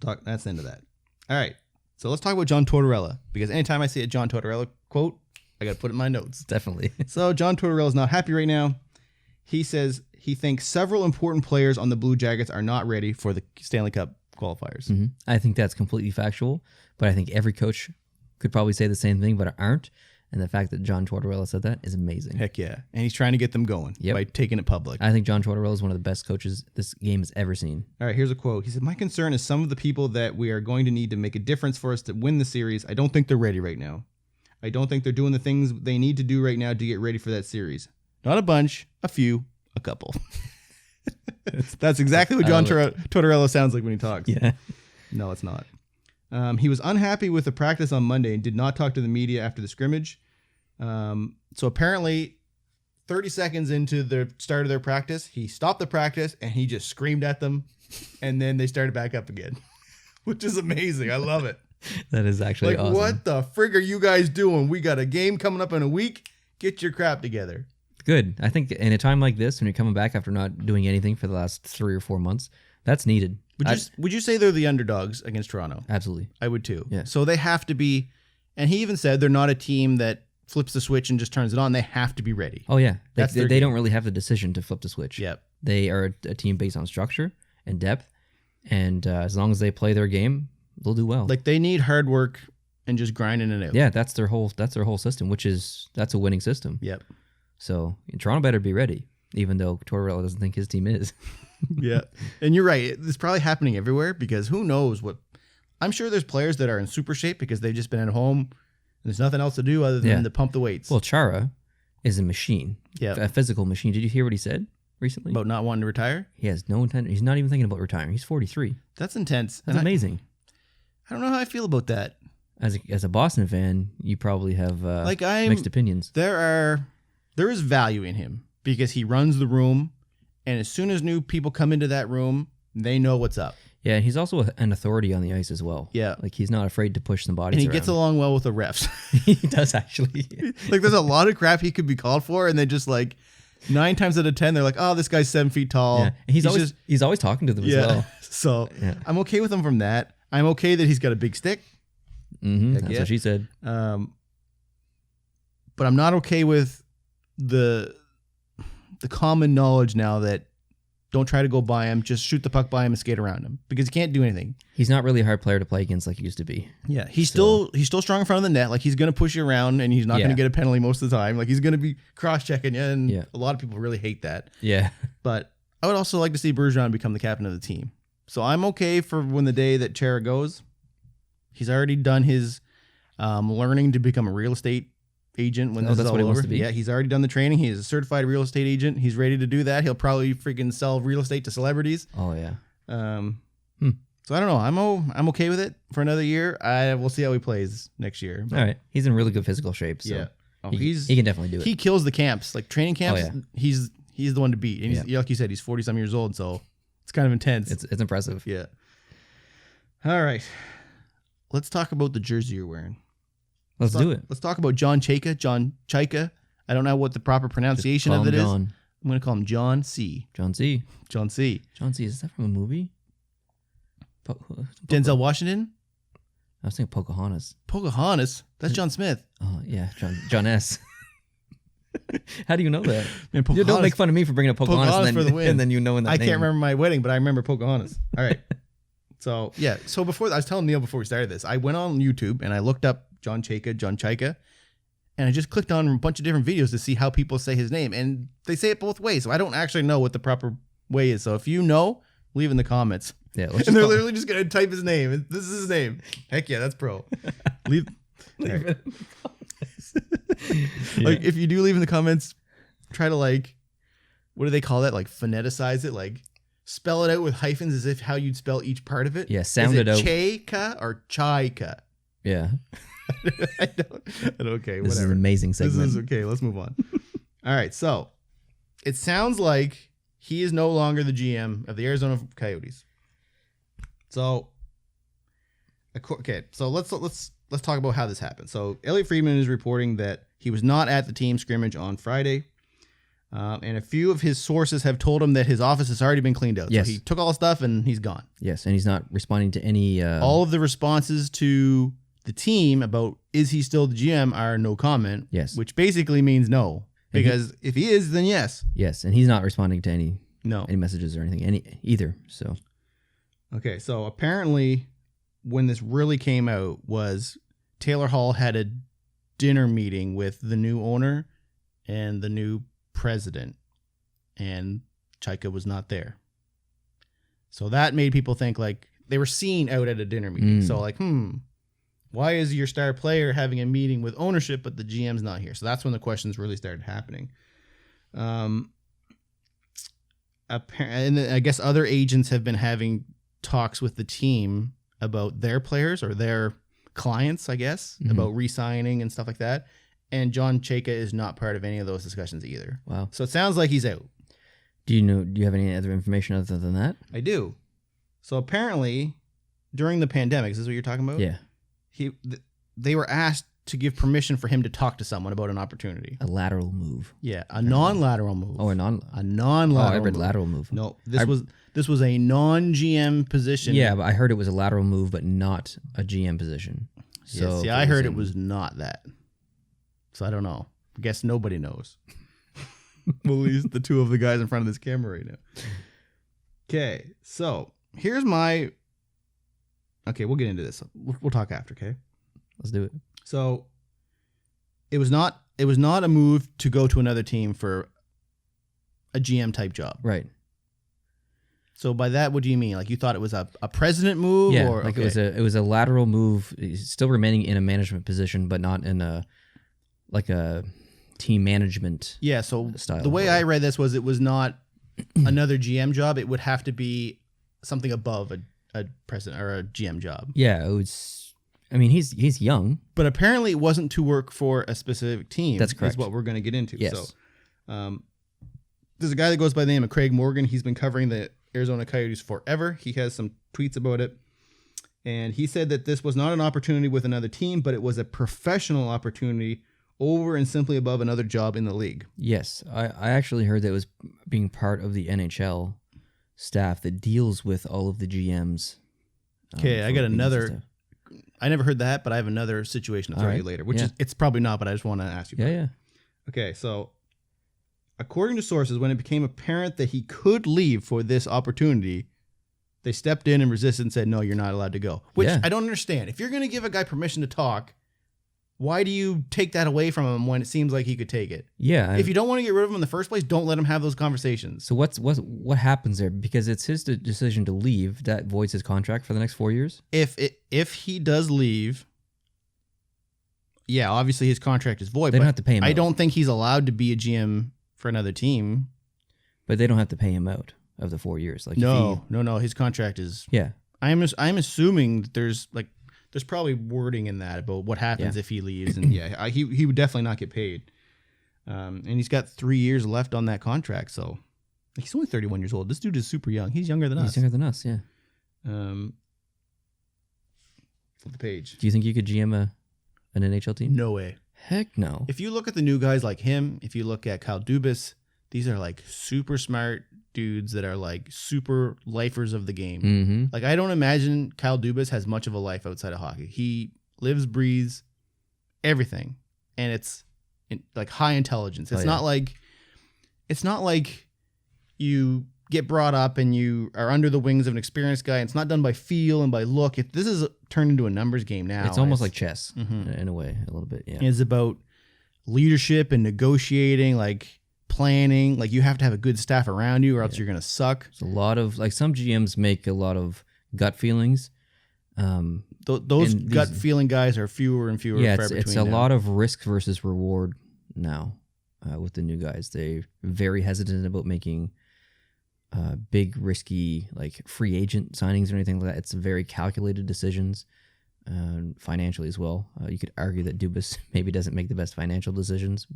talk. That's the end of that. All right. So let's talk about John Tortorella because anytime I see a John Tortorella quote, I got to put it in my notes. Definitely. So John Tortorella is not happy right now. He says he thinks several important players on the Blue Jackets are not ready for the Stanley Cup qualifiers. Mm-hmm. I think that's completely factual, but I think every coach could probably say the same thing, but aren't. And the fact that John Tortorella said that is amazing. Heck yeah. And he's trying to get them going by taking it public. I think John Tortorella is one of the best coaches this game has ever seen. All right, here's a quote. He said, "My concern is some of the people that we are going to need to make a difference for us to win the series. I don't think they're ready right now. I don't think they're doing the things they need to do right now to get ready for that series. Not a bunch, a few, a couple." That's exactly what John Tortorella sounds like when he talks. Yeah. No, it's not. He was unhappy with the practice on Monday and did not talk to the media after the scrimmage. So apparently 30 seconds into the start of their practice, he stopped the practice and he just screamed at them and then they started back up again, which is amazing. I love it. That is actually awesome. What the frig are you guys doing? We got a game coming up in a week. Get your crap together. Good. I think in a time like this, when you're coming back after not doing anything for the last 3 or 4 months, that's needed. Would you say they're the underdogs against Toronto? Absolutely. I would too. Yeah. So they have to be, and he even said they're not a team that flips the switch and just turns it on. They have to be ready. Oh, yeah. They don't really have the decision to flip the switch. Yep. They are a team based on structure and depth, and as long as they play their game, they'll do well. Like they need hard work and just grinding it out. Yeah, that's their whole system, that's a winning system. Yep. So Toronto better be ready, even though Tortorella doesn't think his team is. Yeah. And you're right. It's probably happening everywhere because who knows what. I'm sure there's players that are in super shape because they've just been at home and there's nothing else to do other than to pump the weights. Well, Chara is a machine. Yeah. A physical machine. Did you hear what he said recently? About not wanting to retire? He has no intent. He's not even thinking about retiring. He's 43. That's intense. That's amazing. I don't know how I feel about that. As a Boston fan, you probably have mixed opinions. There is value in him because he runs the room, and as soon as new people come into that room, they know what's up. Yeah, he's also an authority on the ice as well. Yeah. Like he's not afraid to push some bodies and he around. Gets along well with the refs. He does actually. Like there's a lot of crap he could be called for, and they just like 9 times out of 10 they're like, oh, this guy's 7 feet tall. Yeah. He's always talking to them as well. So I'm okay with him from that. I'm okay that he's got a big stick. Mm-hmm. That's what she said. But I'm not okay with the common knowledge now that don't try to go by him, just shoot the puck by him and skate around him because he can't do anything. He's not really a hard player to play against like he used to be. Yeah, he's still strong in front of the net. Like he's going to push you around and he's not going to get a penalty most of the time. Like he's going to be cross-checking you, and a lot of people really hate that. Yeah. But I would also like to see Bergeron become the captain of the team. So I'm okay for when the day that Chara goes. He's already done his learning to become a real estate agent when this is all over. Wants to be. Yeah, he's already done the training. He is a certified real estate agent. He's ready to do that. He'll probably freaking sell real estate to celebrities. Oh yeah. So I don't know. I'm okay with it for another year. We'll see how he plays next year. All right. He's in really good physical shape. So yeah. He can definitely do it. He kills the camps, like training camps. Oh, yeah. He's the one to beat. And like you said, he's 40-some years old, so it's kind of intense. It's impressive. Yeah. All right. Let's talk about the jersey you're wearing. Let's do it. Let's talk about John Chayka. John Chayka. I don't know what the proper pronunciation of it is. I'm going to call him John C. John C. John C. John C. Is that from a movie? Denzel Washington? I was thinking Pocahontas. Pocahontas? That's John Smith. Oh, yeah. John S. How do you know that? Man, you don't make fun of me for bringing up Pocahontas for the win. And then you know in that I can't remember my wedding, but I remember Pocahontas. All right. So, yeah. So I was telling Neil before we started this, I went on YouTube and I looked up John Chayka, and I just clicked on a bunch of different videos to see how people say his name, and they say it both ways. So I don't actually know what the proper way is. So if you know, leave in the comments. Yeah, and they're literally just gonna type his name. This is his name. Heck yeah, that's pro. Leave it. Like if you do leave in the comments, try to like, what do they call that? Like phoneticize it, like spell it out with hyphens as if how you'd spell each part of it. Yeah, sound it out. Chayka or Chayka? Yeah. I don't. Okay, this is an amazing segment. This is okay. Let's move on. All right, so it sounds like he is no longer the GM of the Arizona Coyotes. So, okay, so let's talk about how this happened. So Elliot Friedman is reporting that he was not at the team scrimmage on Friday, and a few of his sources have told him that his office has already been cleaned out. Yes. So he took all the stuff and he's gone. Yes, and he's not responding to any. All of the responses to the team about is he still the GM are no comment. Yes, which basically means no, because if he is, then yes. Yes, and he's not responding to any messages or anything either. So, okay, so apparently, when this really came out, was Taylor Hall had a dinner meeting with the new owner and the new president, and Chayka was not there. So that made people think like they were seen out at a dinner meeting. So like, why is your star player having a meeting with ownership but the GM's not here? So that's when the questions really started happening. And I guess other agents have been having talks with the team about their players or their clients, I guess, about re-signing and stuff like that. And John Chayka is not part of any of those discussions either. Wow. So it sounds like he's out. Do you have any other information other than that? I do. So apparently, during the pandemic, is this what you're talking about? Yeah. They were asked to give permission for him to talk to someone about an opportunity. A lateral move. Yeah, a non-lateral move. Oh, a non-lateral. Oh, I read lateral move. No, this was a non-GM position. Yeah, but I heard it was a lateral move, but not a GM position. So yes, I heard it was not that. So I don't know. I guess nobody knows. Well, at least the two of the guys in front of this camera right now. Okay, so here's my... Okay, we'll get into this. We'll talk after, okay? Let's do it. So it was not a move to go to another team for a GM type job. Right. So by that, what do you mean? Like you thought it was a president move? Yeah, or, like okay. it was a lateral move, still remaining in a management position, but not in a team management. Yeah, so style. The way I read this was it was not another GM job. It would have to be something above a president or a GM job. Yeah, it was. I mean, he's young, but apparently it wasn't to work for a specific team. That's correct. Is what we're going to get into. Yes. So, there's a guy that goes by the name of Craig Morgan. He's been covering the Arizona Coyotes forever. He has some tweets about it, and he said that this was not an opportunity with another team, but it was a professional opportunity over and simply above another job in the league. Yes, I actually heard that it was being part of the NHL staff that deals with all of the GMs. Okay, I got another. I never heard that, but I have another situation to throw you later, which is it's probably not, but I just want to ask you. Yeah. Okay, so according to sources, when it became apparent that he could leave for this opportunity, they stepped in and resisted and said, "No, you're not allowed to go." Which I don't understand. If you're going to give a guy permission to talk, why do you take that away from him when it seems like he could take it? Yeah. If you don't want to get rid of him in the first place, don't let him have those conversations. So what happens there? Because it's his decision to leave. That voids his contract for the next 4 years? If he does leave, yeah, obviously his contract is void. They don't have to pay him out. I don't think he's allowed to be a GM for another team. But they don't have to pay him out of the 4 years. Like no. His contract is... Yeah. I'm assuming that there's probably wording in that about what happens if he leaves, and he would definitely not get paid. And he's got 3 years left on that contract, so he's only 31 years old. This dude is super young. He's younger than us. He's younger than us, yeah. Flip the page. Do you think you could GM an NHL team? No way. Heck no. If you look at the new guys like him, if you look at Kyle Dubas, these are like super smart dudes that are like super lifers of the game. Mm-hmm. Like I don't imagine Kyle Dubas has much of a life outside of hockey. He lives, breathes everything, and it's like high intelligence. It's not like you get brought up and you are under the wings of an experienced guy. It's not done by feel and by look. This is turned into a numbers game now. It's almost like chess in a way, a little bit. Yeah, it's about leadership and negotiating, like planning. Like, you have to have a good staff around you or else you're going to suck. It's a lot of, like, some GMs make a lot of gut feelings. Those gut feeling guys are fewer and fewer. Yeah, it's a lot of risk versus reward now with the new guys. They're very hesitant about making big, risky, like, free agent signings or anything like that. It's very calculated decisions, financially as well. You could argue that Dubas maybe doesn't make the best financial decisions,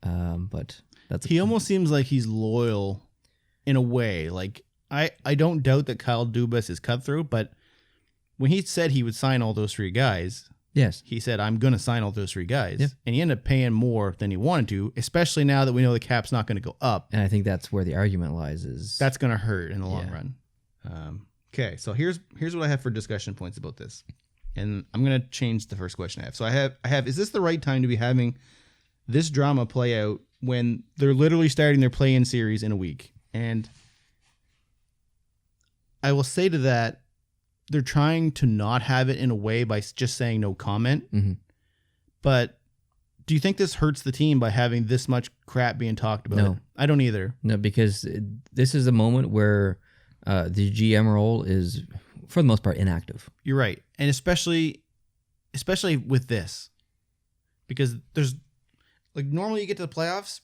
but he almost seems like he's loyal in a way. Like, I don't doubt that Kyle Dubas is cutthroat, but when he said he would sign all those 3 guys, yes, he said, I'm going to sign all those 3 guys. Yeah. And he ended up paying more than he wanted to, especially now that we know the cap's not going to go up. And I think that's where the argument lies. That's going to hurt in the long run. Okay, so here's what I have for discussion points about this. And I'm going to change the first question I have. So I have, is this the right time to be having this drama play out when they're literally starting their play-in series in a week? And I will say to that, they're trying to not have it in a way by just saying no comment. Mm-hmm. But do you think this hurts the team by having this much crap being talked about? No. I don't either. No, because this is a moment where the GM role is, for the most part, inactive. You're right. And especially with this. Because there's, like, normally you get to the playoffs,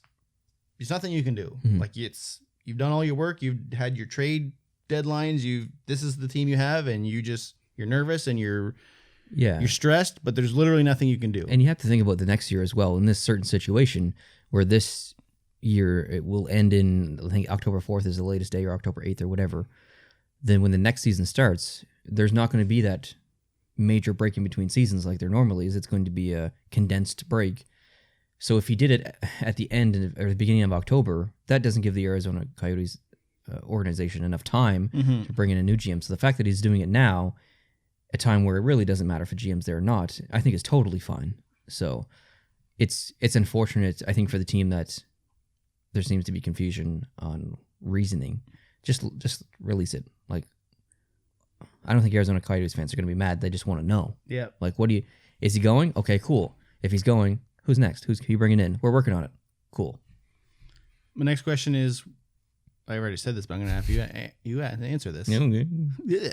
there's nothing you can do. Mm-hmm. Like, you've done all your work, you've had your trade deadlines, this is the team you have, and you're nervous and you're stressed, but there's literally nothing you can do. And you have to think about the next year as well. In this certain situation where this year it will end in, I think October 4th is the latest day, or October 8th or whatever. Then when the next season starts, there's not going to be that major break in between seasons like there normally is. It's going to be a condensed break. So if he did it at the end or the beginning of October, that doesn't give the Arizona Coyotes organization enough time to bring in a new GM. So the fact that he's doing it now, a time where it really doesn't matter if a GM's there or not, I think is totally fine. So it's unfortunate, I think, for the team that there seems to be confusion on reasoning. Just release it. Like, I don't think Arizona Coyotes fans are going to be mad. They just want to know. Yeah. Like, is he going? Okay, cool. If he's going, who's next? Who's he bringing in? We're working on it. Cool. My next question is, I already said this, but I'm going to have you answer this. Okay.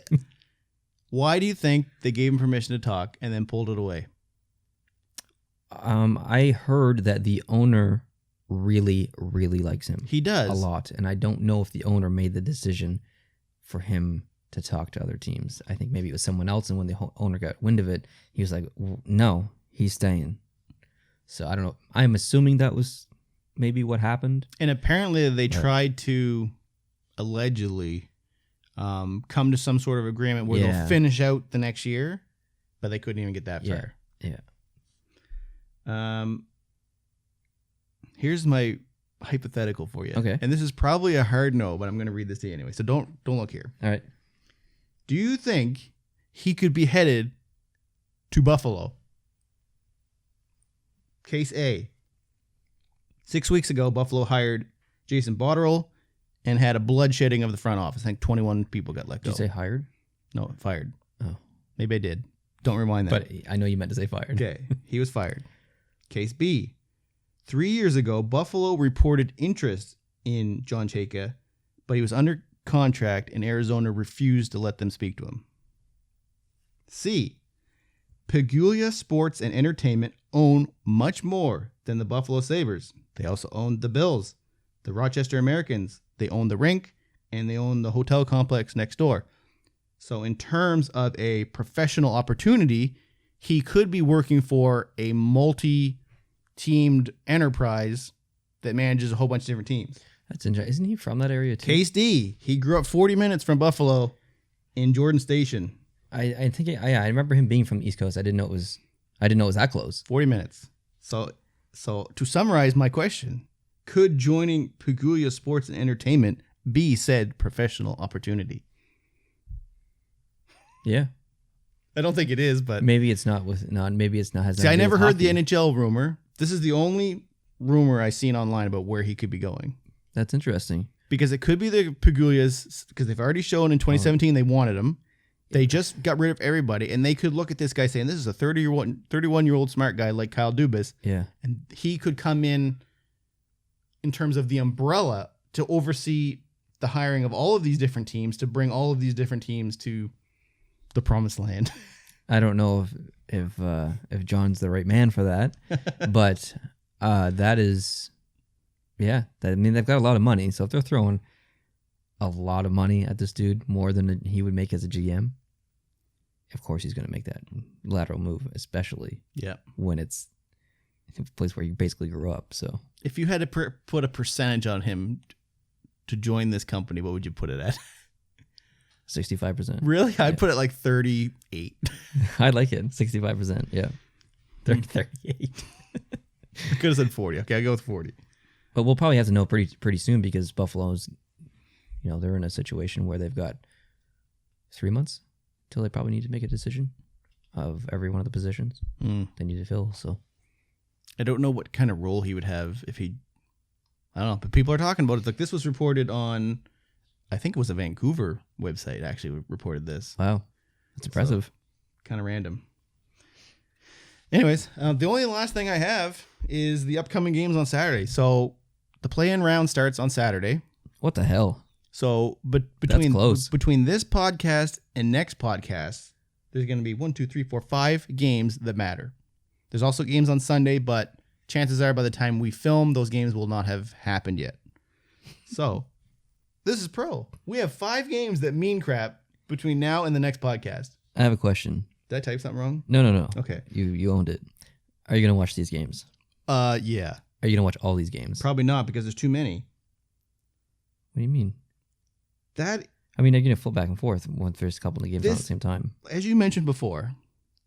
Why do you think they gave him permission to talk and then pulled it away? I heard that the owner really, really likes him. He does. A lot. And I don't know if the owner made the decision for him to talk to other teams. I think maybe it was someone else, and when the owner got wind of it, he was like, no, he's staying. So I don't know. I'm assuming that was maybe what happened. And apparently they tried to allegedly come to some sort of agreement where they'll finish out the next year, but they couldn't even get that far. Yeah. Here's my hypothetical for you. Okay. And this is probably a hard no, but I'm going to read this to you anyway. So don't look here. All right. Do you think he could be headed to Buffalo? Case A. 6 weeks ago, Buffalo hired Jason Botterill and had a bloodshedding of the front office. I think 21 people got let go. Did you say hired? No, fired. Oh. Maybe I did. Don't rewind that. But I know you meant to say fired. Okay. He was fired. Case B. 3 years ago, Buffalo reported interest in John Chayka, but he was under contract and Arizona refused to let them speak to him. C. Pegulia Sports and Entertainment own much more than the Buffalo Sabres. They also own the Bills, the Rochester Americans. They own the rink, and they own the hotel complex next door. So in terms of a professional opportunity, he could be working for a multi-teamed enterprise that manages a whole bunch of different teams. That's interesting. Isn't he from that area too? Case D. He grew up 40 minutes from Buffalo in Jordan Station. I think I remember him being from the East Coast. I didn't know it was that close. 40 minutes. So to summarize my question, could joining Pegulia Sports and Entertainment be said professional opportunity? Yeah. I don't think it is, but maybe it's not maybe it's not has. See, I never heard the NHL rumor. This is the only rumor I've seen online about where he could be going. That's interesting. Because it could be the Pegulias, because they've already shown in 2017 they wanted him. They just got rid of everybody, and they could look at this guy saying, this is a 31-year-old smart guy like Kyle Dubas. Yeah. And he could come in in terms of the umbrella to oversee the hiring of all of these different teams to bring all of these different teams to the promised land. I don't know if John's the right man for that, but that is, yeah. I mean, they've got a lot of money, so if they're throwing a lot of money at this dude, more than he would make as a GM, of course he's going to make that lateral move, especially when it's a place where you basically grew up. So if you had to put a percentage on him to join this company, what would you put it at? 65%. Really? I'd put it like 38. I like it. 65%. Yeah. 38. I could have said 40. Okay, I'll go with 40. But we'll probably have to know pretty soon because Buffalo's, they're in a situation where they've got 3 months till they probably need to make a decision of every one of the positions they need to fill. So I don't know what kind of role he would have if he, I don't know, but people are talking about it. Like this was reported on, I think it was a Vancouver website actually reported this. Wow. That's impressive. So, kind of random. Anyways, the only last thing I have is the upcoming games on Saturday. So the play-in round starts on Saturday. What the hell? So, but between this podcast and next podcast, there's going to be 5 games that matter. There's also games on Sunday, but chances are by the time we film, those games will not have happened yet. So, this is pro. We have 5 games that mean crap between now and the next podcast. I have a question. Did I type something wrong? No. Okay. You owned it. Are you going to watch these games? Yeah. Are you going to watch all these games? Probably not because there's too many. What do you mean? That... I mean, you're going to flip back and forth once there's a couple of games on at the same time. As you mentioned before,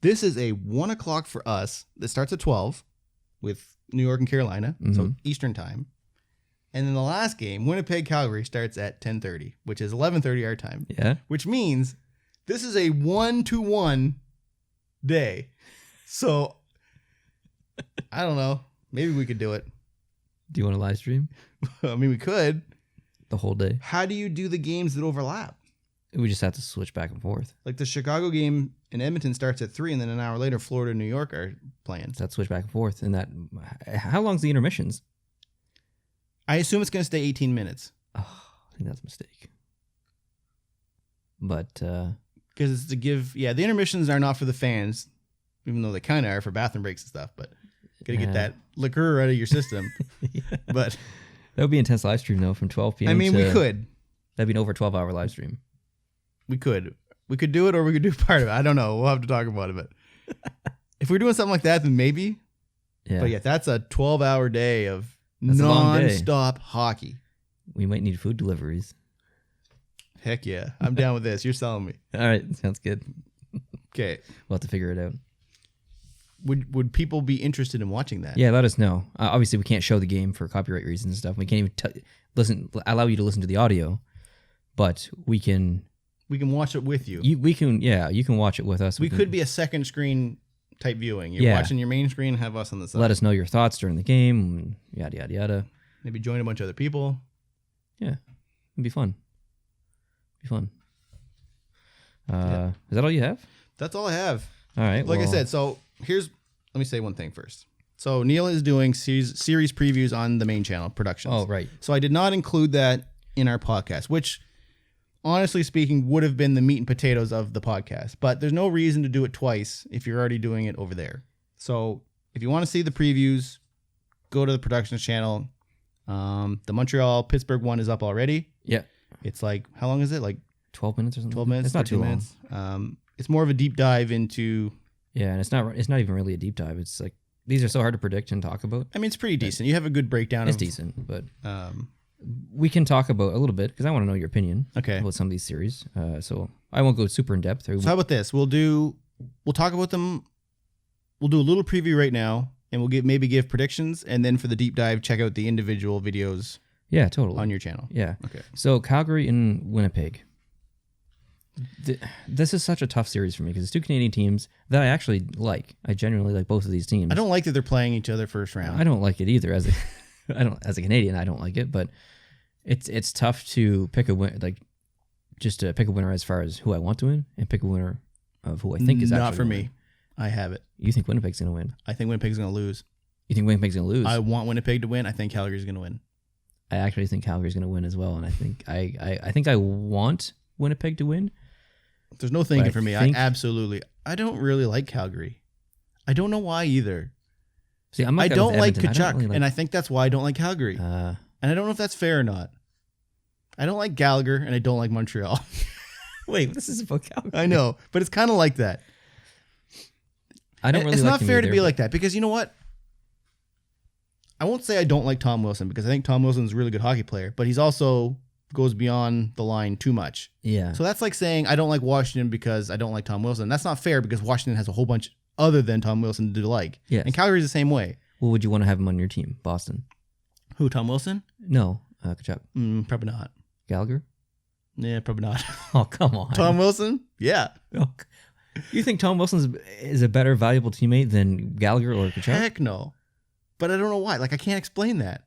this is a 1 o'clock for us that starts at 12 with New York and Carolina, so Eastern time. And then the last game, Winnipeg, Calgary, starts at 10:30, which is 11:30 our time. Yeah. Which means this is a 1-to-1 day. So, I don't know. Maybe we could do it. Do you want to live stream? I mean, we could. The whole day. How do you do the games that overlap? We just have to switch back and forth. Like the Chicago game in Edmonton starts at 3, and then an hour later, Florida and New York are playing. So that's switch back and forth. And that, how long's the intermissions? I assume it's going to stay 18 minutes. Oh, I think that's a mistake. But because it's to give, the intermissions are not for the fans, even though they kind of are for bathroom breaks and stuff. But gotta get that liquor out of your system. But that would be intense live stream though, from 12 p.m. I mean, we could. That'd be an over 12-hour live stream. We could do it, or we could do part of it. I don't know. We'll have to talk about it. But if we're doing something like that, then maybe. Yeah. But yeah, that's a 12-hour day of non-stop hockey. We might need food deliveries. Heck yeah. I'm down with this. You're selling me. All right. Sounds good. Okay. We'll have to figure it out. Would people be interested in watching that? Yeah, let us know. Obviously, we can't show the game for copyright reasons and stuff. We can't even allow you to listen to the audio, but we can watch it with you. You can watch it with us. We could be a second screen type viewing. You're watching your main screen, have us on the side. Let us know your thoughts during the game, yada, yada, yada. Maybe join a bunch of other people. Yeah, it'd be fun. Is that all you have? That's all I have. All right. Like I said, so let me say one thing first. So Neil is doing series previews on the main channel, Productions. Oh, right. So I did not include that in our podcast, which honestly speaking would have been the meat and potatoes of the podcast. But there's no reason to do it twice if you're already doing it over there. So if you want to see the previews, go to the Productions channel. The Montreal Pittsburgh one is up already. Yeah. It's like, how long is it? Like 12 minutes or something? 12 minutes. It's not too minutes. It's more of a deep dive into... Yeah, and it's not even really a deep dive. It's like, these are so hard to predict and talk about. I mean, it's pretty decent. You have a good breakdown. It's decent, but we can talk about a little bit, because I want to know your opinion about some of these series. So I won't go super in depth. So how about this? We'll talk about them. We'll do a little preview right now, and we'll maybe give predictions, and then for the deep dive, check out the individual videos. Yeah, totally. On your channel. Yeah. Okay. So Calgary and Winnipeg. This is such a tough series for me because it's two Canadian teams that I actually like. I genuinely like both of these teams. I don't like that they're playing each other first round. I don't like it either. As a Canadian, I don't like it. But it's tough to pick a win, like just to pick a winner as far as who I want to win and pick a winner of who I think is actually not for me. Win. I have it. You think Winnipeg's going to win? I think Winnipeg's going to lose. You think Winnipeg's going to lose? I want Winnipeg to win. I think Calgary's going to win. I actually think Calgary's going to win as well, and I think I want Winnipeg to win. There's no thinking for me. I don't really like Calgary. I don't know why either. See, I don't like Kachuk, and I think that's why I don't like Calgary. And I don't know if that's fair or not. I don't like Gallagher, and I don't like Montreal. Wait, this is about Calgary. I know, but it's kind of like that. I don't really. It's like not him fair either, to be like that because you know what? I won't say I don't like Tom Wilson because I think Tom Wilson's a really good hockey player, but he's also goes beyond the line too much. Yeah. So that's like saying I don't like Washington because I don't like Tom Wilson. That's not fair because Washington has a whole bunch other than Tom Wilson to like. Yes. And Calgary's the same way. Well, would you want to have him on your team, Boston? Who, Tom Wilson? No, Kachuk. Probably not. Gallagher? Yeah, probably not. Oh, come on. Tom Wilson? Yeah. Oh, you think Tom Wilson is a better valuable teammate than Gallagher or Kachuk? Heck no. But I don't know why. Like, I can't explain that.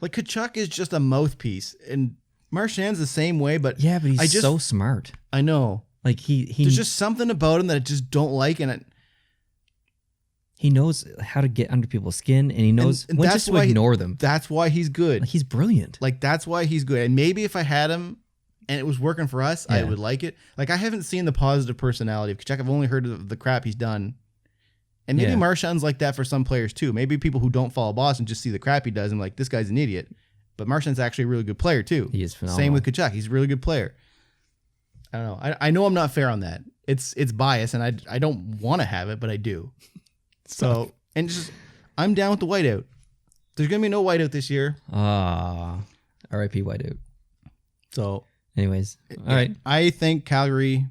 Like, Kachuk is just a mouthpiece, and Marchand's the same way, but... Yeah, but he's so smart. I know. Like, he There's just something about him that I just don't like, and he knows how to get under people's skin, and he knows when just to ignore them. That's why he's good. Like, he's brilliant. Like, that's why he's good. And maybe if I had him and it was working for us, I would like it. Like, I haven't seen the positive personality of Kachuk. I've only heard of the crap he's done. And maybe Marchand's like that for some players too. Maybe people who don't follow Boston just see the crap he does and like, this guy's an idiot. But Marchand's actually a really good player too. He is phenomenal. Same with Kachuk. He's a really good player. I don't know. I know I'm not fair on that. It's bias, and I don't want to have it, but I do. So, and just, I'm down with the whiteout. There's going to be no whiteout this year. R.I.P. whiteout. So, anyways, all right. I think Calgary's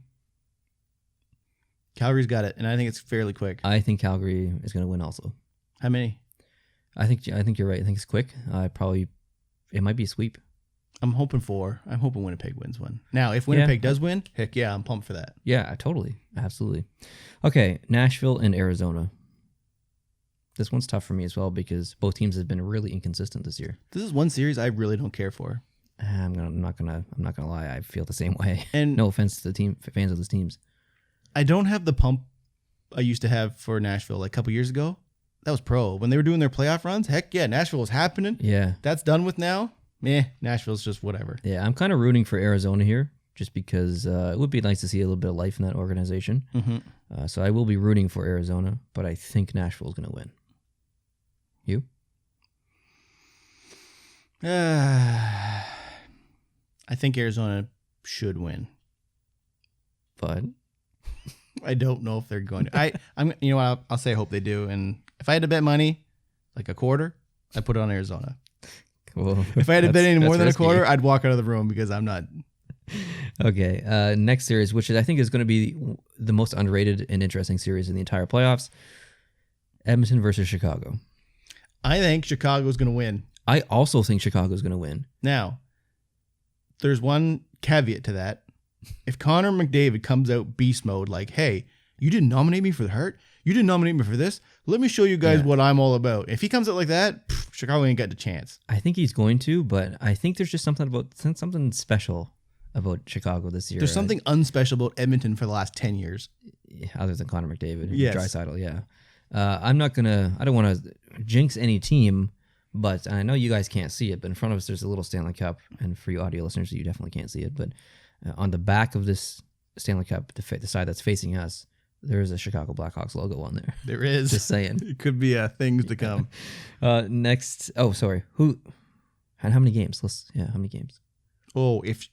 got it, and I think it's fairly quick. I think Calgary is going to win also. How many? I think you're right. I think it's quick. It might be a sweep. I'm hoping Winnipeg wins one. Now, if Winnipeg does win, heck yeah, I'm pumped for that. Yeah, totally. Absolutely. Okay, Nashville and Arizona. This one's tough for me as well because both teams have been really inconsistent this year. This is one series I really don't care for. I'm not gonna lie. I feel the same way. And no offense to the fans of those teams. I don't have the pump I used to have for Nashville like a couple years ago. That was pro. When they were doing their playoff runs, heck yeah, Nashville was happening. Yeah. That's done with now. Nashville's just whatever. Yeah, I'm kind of rooting for Arizona here just because it would be nice to see a little bit of life in that organization. Mm-hmm. So I will be rooting for Arizona, but I think Nashville's going to win. You? I think Arizona should win. But I don't know if they're going to. I'm. You know what? I'll say I hope they do. And if I had to bet money, like a quarter, I'd put it on Arizona. Cool. If I had to bet any more than risky. A quarter, I'd walk out of the room because I'm not. Okay. Next series, which I think is going to be the most underrated and interesting series in the entire playoffs. Edmonton versus Chicago. I think Chicago's going to win. I also think Chicago's going to win. Now, there's one caveat to that. If Connor McDavid comes out beast mode, like, hey, you didn't nominate me for the Hart? You didn't nominate me for this? Let me show you guys what I'm all about. If he comes out like that, Chicago ain't got the chance. I think he's going to, but I think there's just something special about Chicago this year. There's something unspecial about Edmonton for the last 10 years. Other than Connor McDavid. Yes. Draisaitl, yeah. I don't want to jinx any team, but I know you guys can't see it, but in front of us there's a little Stanley Cup, and for you audio listeners, you definitely can't see it, but on the back of this Stanley Cup, the side that's facing us, there is a Chicago Blackhawks logo on there. There is. Just saying. It could be things to come. Next. Oh, sorry. Who? And how many games? How many games? Oh, if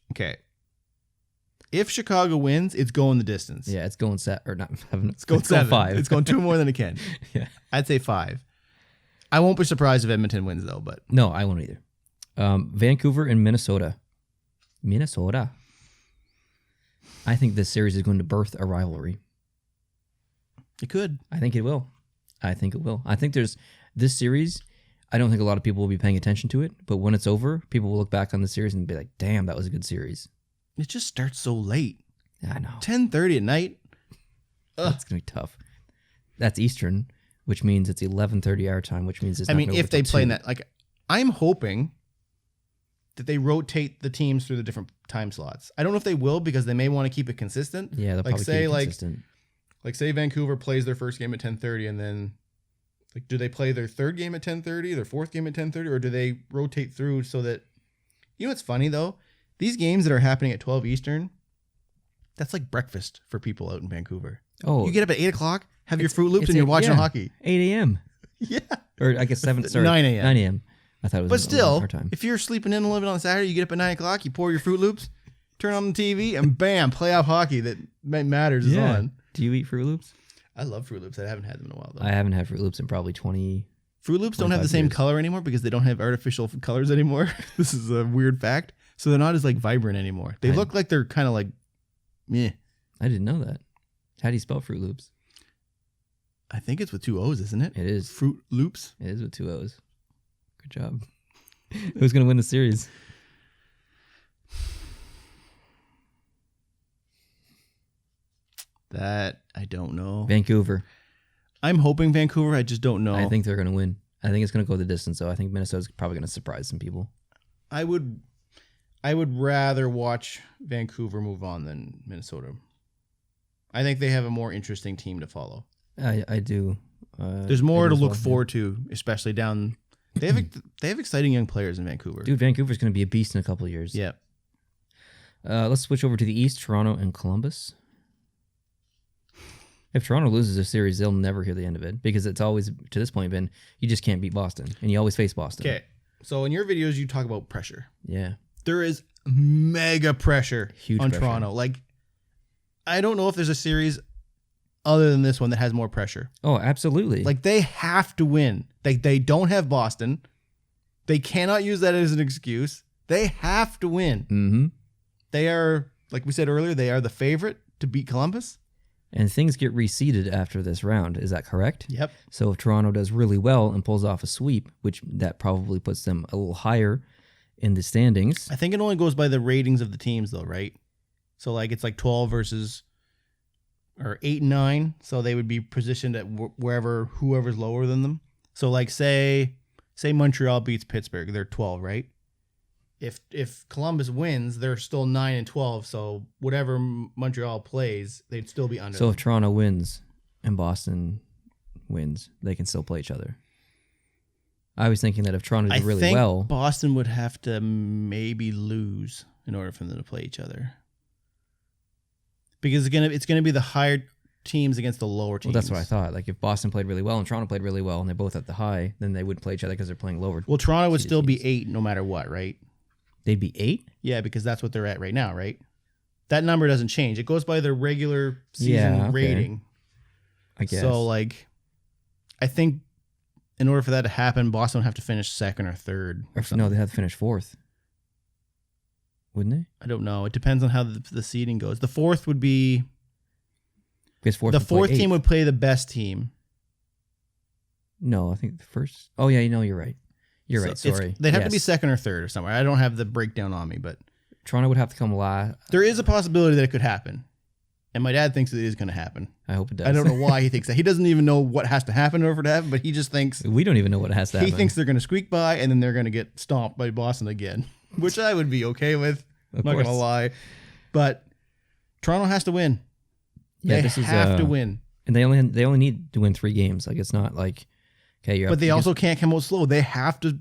Chicago wins, it's going the distance. Yeah, it's going It's going 7. 5. It's going 2 more than it can. Yeah, I'd say 5. I won't be surprised if Edmonton wins though. But no, I won't either. Vancouver and Minnesota. I think this series is going to birth a rivalry. It could. I think it will. I think there's this series. I don't think a lot of people will be paying attention to it, but when it's over, people will look back on the series and be like, "Damn, that was a good series." It just starts so late. Yeah, I know. 10:30 at night. That's gonna be tough. That's Eastern, which means it's 11:30 our time, which means it's. If they play in that, like, I'm hoping that they rotate the teams through the different time slots. I don't know if they will because they may want to keep it consistent. Yeah, they'll probably keep it consistent. Like say Vancouver plays their first game at 10:30 and then Like, do they play their third game at 10:30, their fourth game at 10:30, or do they rotate through so that, you know what's funny though? These games that are happening at 12 Eastern, that's like breakfast for people out in Vancouver. Oh, You get up at 8 o'clock, have your Fruit Loops, and you're watching hockey. 8 a.m. Yeah. Or I guess 7, sorry, 9 a.m. 9 a.m. I thought it was But still, our time. if you're sleeping in a little bit on Saturday, you get up at 9 o'clock, you pour your Fruit Loops, turn on the TV, and bam, playoff hockey that matters is on. Do you eat Fruit Loops? I love Fruit Loops. I haven't had them in a while, though. I haven't had Fruit Loops in probably 20. Fruit Loops don't have the 25 same years. color anymore because they don't have artificial colors anymore. This is a weird fact. So they're not as like vibrant anymore. They look like they're kind of like, meh. I didn't know that. How do you spell Fruit Loops? I think it's with 2 O's, isn't it? It is. Fruit Loops. It is with 2 O's. Good job. Who's going to win the series? That I don't know. Vancouver. I'm hoping Vancouver. I just don't know. I think they're going to win. I think it's going to go the distance, though. I think Minnesota's probably going to surprise some people. I would rather watch Vancouver move on than Minnesota. I think they have a more interesting team to follow. I do. There's more to look forward to, especially down. They have exciting young players in Vancouver. Dude, Vancouver's going to be a beast in a couple of years. Yeah. Let's switch over to the East, Toronto and Columbus. If Toronto loses a series, they'll never hear the end of it because it's always, to this point, been you just can't beat Boston, and you always face Boston. Okay. So in your videos, you talk about pressure. Yeah. There is mega pressure Huge on pressure. Toronto. Like, I don't know if there's a series other than this one that has more pressure. Oh, absolutely. Like, they have to win. They don't have Boston. They cannot use that as an excuse. They have to win. Mm-hmm. They are, like we said earlier, they are the favorite to beat Columbus. And things get reseeded after this round. Is that correct? Yep. So if Toronto does really well and pulls off a sweep, which that probably puts them a little higher in the standings. I think it only goes by the ratings of the teams, though, right? So, like, it's like 12 versus, or 8 and 9. So they would be positioned at whoever's lower than them. So, like, say Montreal beats Pittsburgh, they're 12, right? If Columbus wins, they're still 9 and 12. So whatever Montreal plays, they'd still be under. So them. if Toronto wins and Boston wins, they can still play each other. I was thinking that if Toronto did really think well, Boston would have to maybe lose in order for them to play each other. Because it's gonna be the higher teams against the lower teams. well, that's what I thought. Like if Boston played really well and Toronto played really well and they're both at the high, then they wouldn't play each other because they're playing lower. Well, Toronto would still be teams. 8 no matter what, right? They'd be 8? Yeah, because that's what they're at right now, right? That number doesn't change. It goes by their regular season rating. I guess. So, like, I think in order for that to happen, Boston would have to finish second or third. Or no, they have to finish 4th. Wouldn't they? I don't know. It depends on how the seeding goes. The fourth would be... Because The fourth team would play the best team. No, I think the first. Oh, yeah, you're right. You're right. Sorry. They'd have to be second or third or somewhere. I don't have the breakdown on me, but Toronto would have to come last. there is a possibility that it could happen. And my dad thinks it is going to happen. I hope it does. I don't know why he thinks that. He doesn't even know what has to happen in order for it to happen, but he just thinks... We don't even know what has to happen. He thinks they're going to squeak by and then they're going to get stomped by Boston again, which I would be okay with. I'm not going to lie. But Toronto has to win. Yeah, they have to win. And they only need to win 3 games. Like it's not like okay, but they also can't come out slow. They have to.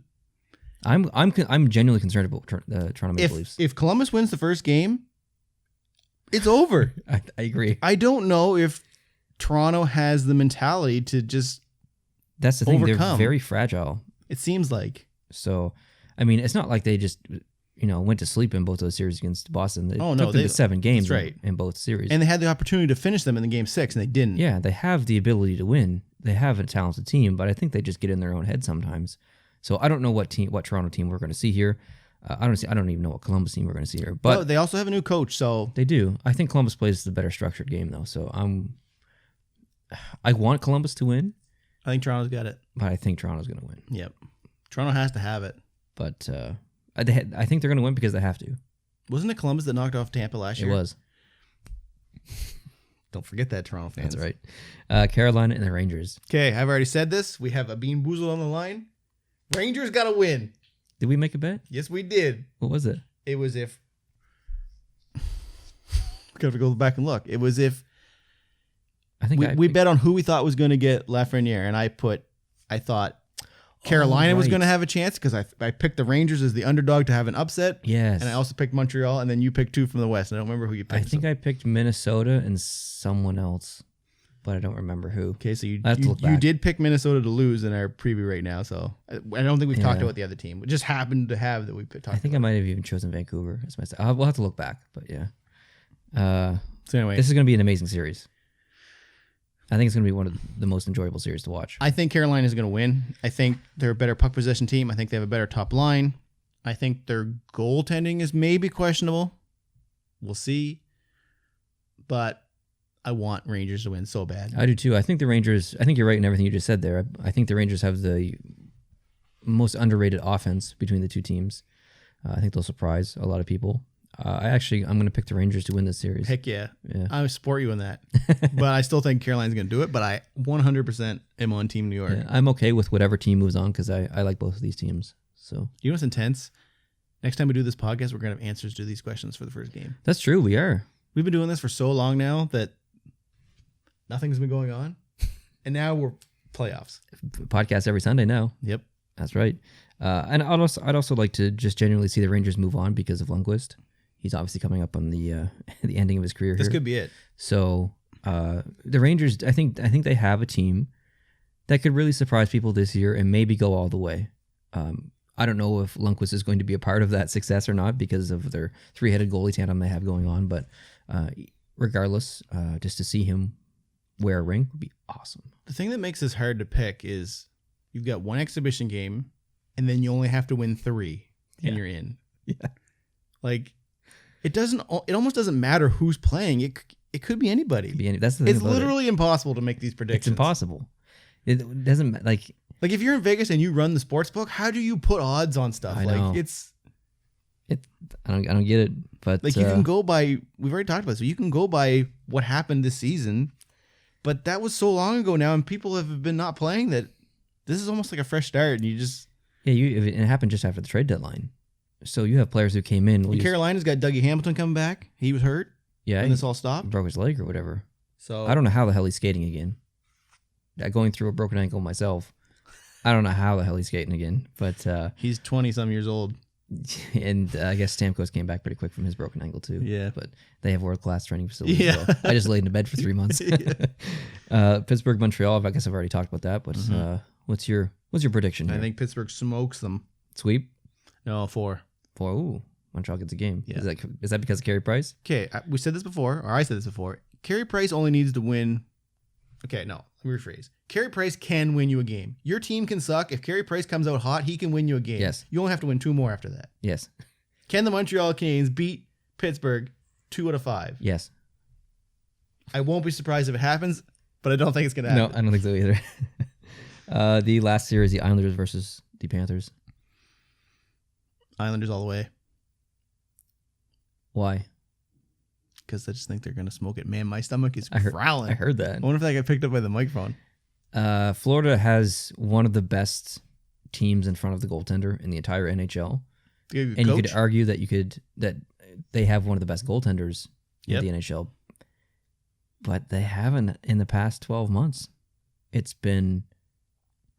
I'm genuinely concerned about Toronto Maple Leafs. If Columbus wins the first game, it's over. I agree. I don't know if Toronto has the mentality to just. That's the thing. overcome. They're very fragile. It seems like. So, I mean, it's not like they just went to sleep in both those series against Boston. They took them to 7 games in both series. And they had the opportunity to finish them in the game 6, and they didn't. Yeah, they have the ability to win. They have a talented team, but I think they just get in their own head sometimes. So I don't know what Toronto team we're going to see here. I don't even know what Columbus team we're going to see here. But they also have a new coach, so they do. I think Columbus plays the better structured game, though. So I want Columbus to win. I think Toronto's got it. But I think Toronto's going to win. Yep, Toronto has to have it. But I think they're going to win because they have to. Wasn't it Columbus that knocked off Tampa last year? It was. Don't forget that, Toronto fans. That's right. Carolina and the Rangers. Okay, I've already said this. We have a Bean Boozled on the line. Rangers got to win. Did we make a bet? Yes, we did. What was it? It was if... Gotta go back and look. It was if... I think we bet on who we thought was going to get Lafreniere, and I I thought Carolina was right. going to have a chance because I picked the Rangers as the underdog to have an upset. Yes. And I also picked Montreal, and then you picked two from the West. I don't remember who you picked. I think I picked Minnesota and someone else, but I don't remember who. Okay, so you did pick Minnesota to lose in our preview right now. So I don't think we've talked about the other team. It just happened to have that we talked about. I think I might have even chosen Vancouver as my. We'll have to look back, but yeah. So anyway, this is going to be an amazing series. I think it's going to be one of the most enjoyable series to watch. I think Carolina is going to win. I think they're a better puck possession team. I think they have a better top line. I think their goaltending is maybe questionable. We'll see. But I want Rangers to win so bad. I do too. I think the Rangers, I think you're right in everything you just said there. I think the Rangers have the most underrated offense between the two teams. I think they'll surprise a lot of people. I'm going to pick the Rangers to win this series. Heck yeah. I support you in that. But I still think Carolina's going to do it. But I 100% am on Team New York. Yeah, I'm okay with whatever team moves on because I like both of these teams. So you know what's intense? Next time we do this podcast, we're going to have answers to these questions for the first game. That's true. We are. We've been doing this for so long now that nothing's been going on. And now we're playoffs. Podcast every Sunday now. Yep. That's right. And I'd also like to just genuinely see the Rangers move on because of Lundqvist. He's obviously coming up on the the ending of his career. This here. could be it. So the Rangers, I think they have a team that could really surprise people this year and maybe go all the way. I don't know if Lundqvist is going to be a part of that success or not because of their three-headed goalie tandem they have going on. But regardless, just to see him wear a ring would be awesome. The thing that makes this hard to pick is you've got one exhibition game, and then you only have to win 3, and you're in. Yeah, like it almost doesn't matter who's playing. It could be anybody. That's the thing. It's literally impossible to make these predictions. It's impossible. It doesn't like if you're in Vegas and you run the sports book, how do you put odds on stuff? I know. I don't get it. But like you can go by. We've already talked about this. So you can go by what happened this season, but that was so long ago now, and people have been not playing that. This is almost like a fresh start, and you just it happened just after the trade deadline. So you have players who came in. Carolina's got Dougie Hamilton coming back. He was hurt. Yeah, when this all stopped, broke his leg or whatever. So I don't know how the hell he's skating again. Going through a broken ankle myself, I don't know how the hell he's skating again. But he's 20-some years old, and I guess Stamkos came back pretty quick from his broken ankle too. Yeah, but they have world-class training facilities. Yeah, well. I just laid in bed for 3 months. Pittsburgh, Montreal. I guess I've already talked about that. But what's your prediction here? I think Pittsburgh smokes them. Sweep? No, 4. Ooh, Montreal gets a game. Yeah. Is that because of Carey Price? Okay, we said this before, or I said this before. Carey Price only needs to win. Okay, no, let me rephrase. Carey Price can win you a game. Your team can suck. If Carey Price comes out hot, he can win you a game. Yes. You only have to win 2 more after that. Yes. Can the Montreal Canadiens beat Pittsburgh 2 out of 5? Yes. I won't be surprised if it happens, but I don't think it's going to happen. No, I don't think so either. The last series, the Islanders versus the Panthers. Islanders all the way. Why? Because I just think they're going to smoke it. Man, my stomach is growling. I heard that. I wonder if that got picked up by the microphone. Florida has one of the best teams in front of the goaltender in the entire NHL. And you could argue that they have one of the best goaltenders in the NHL. But they haven't in the past 12 months. It's been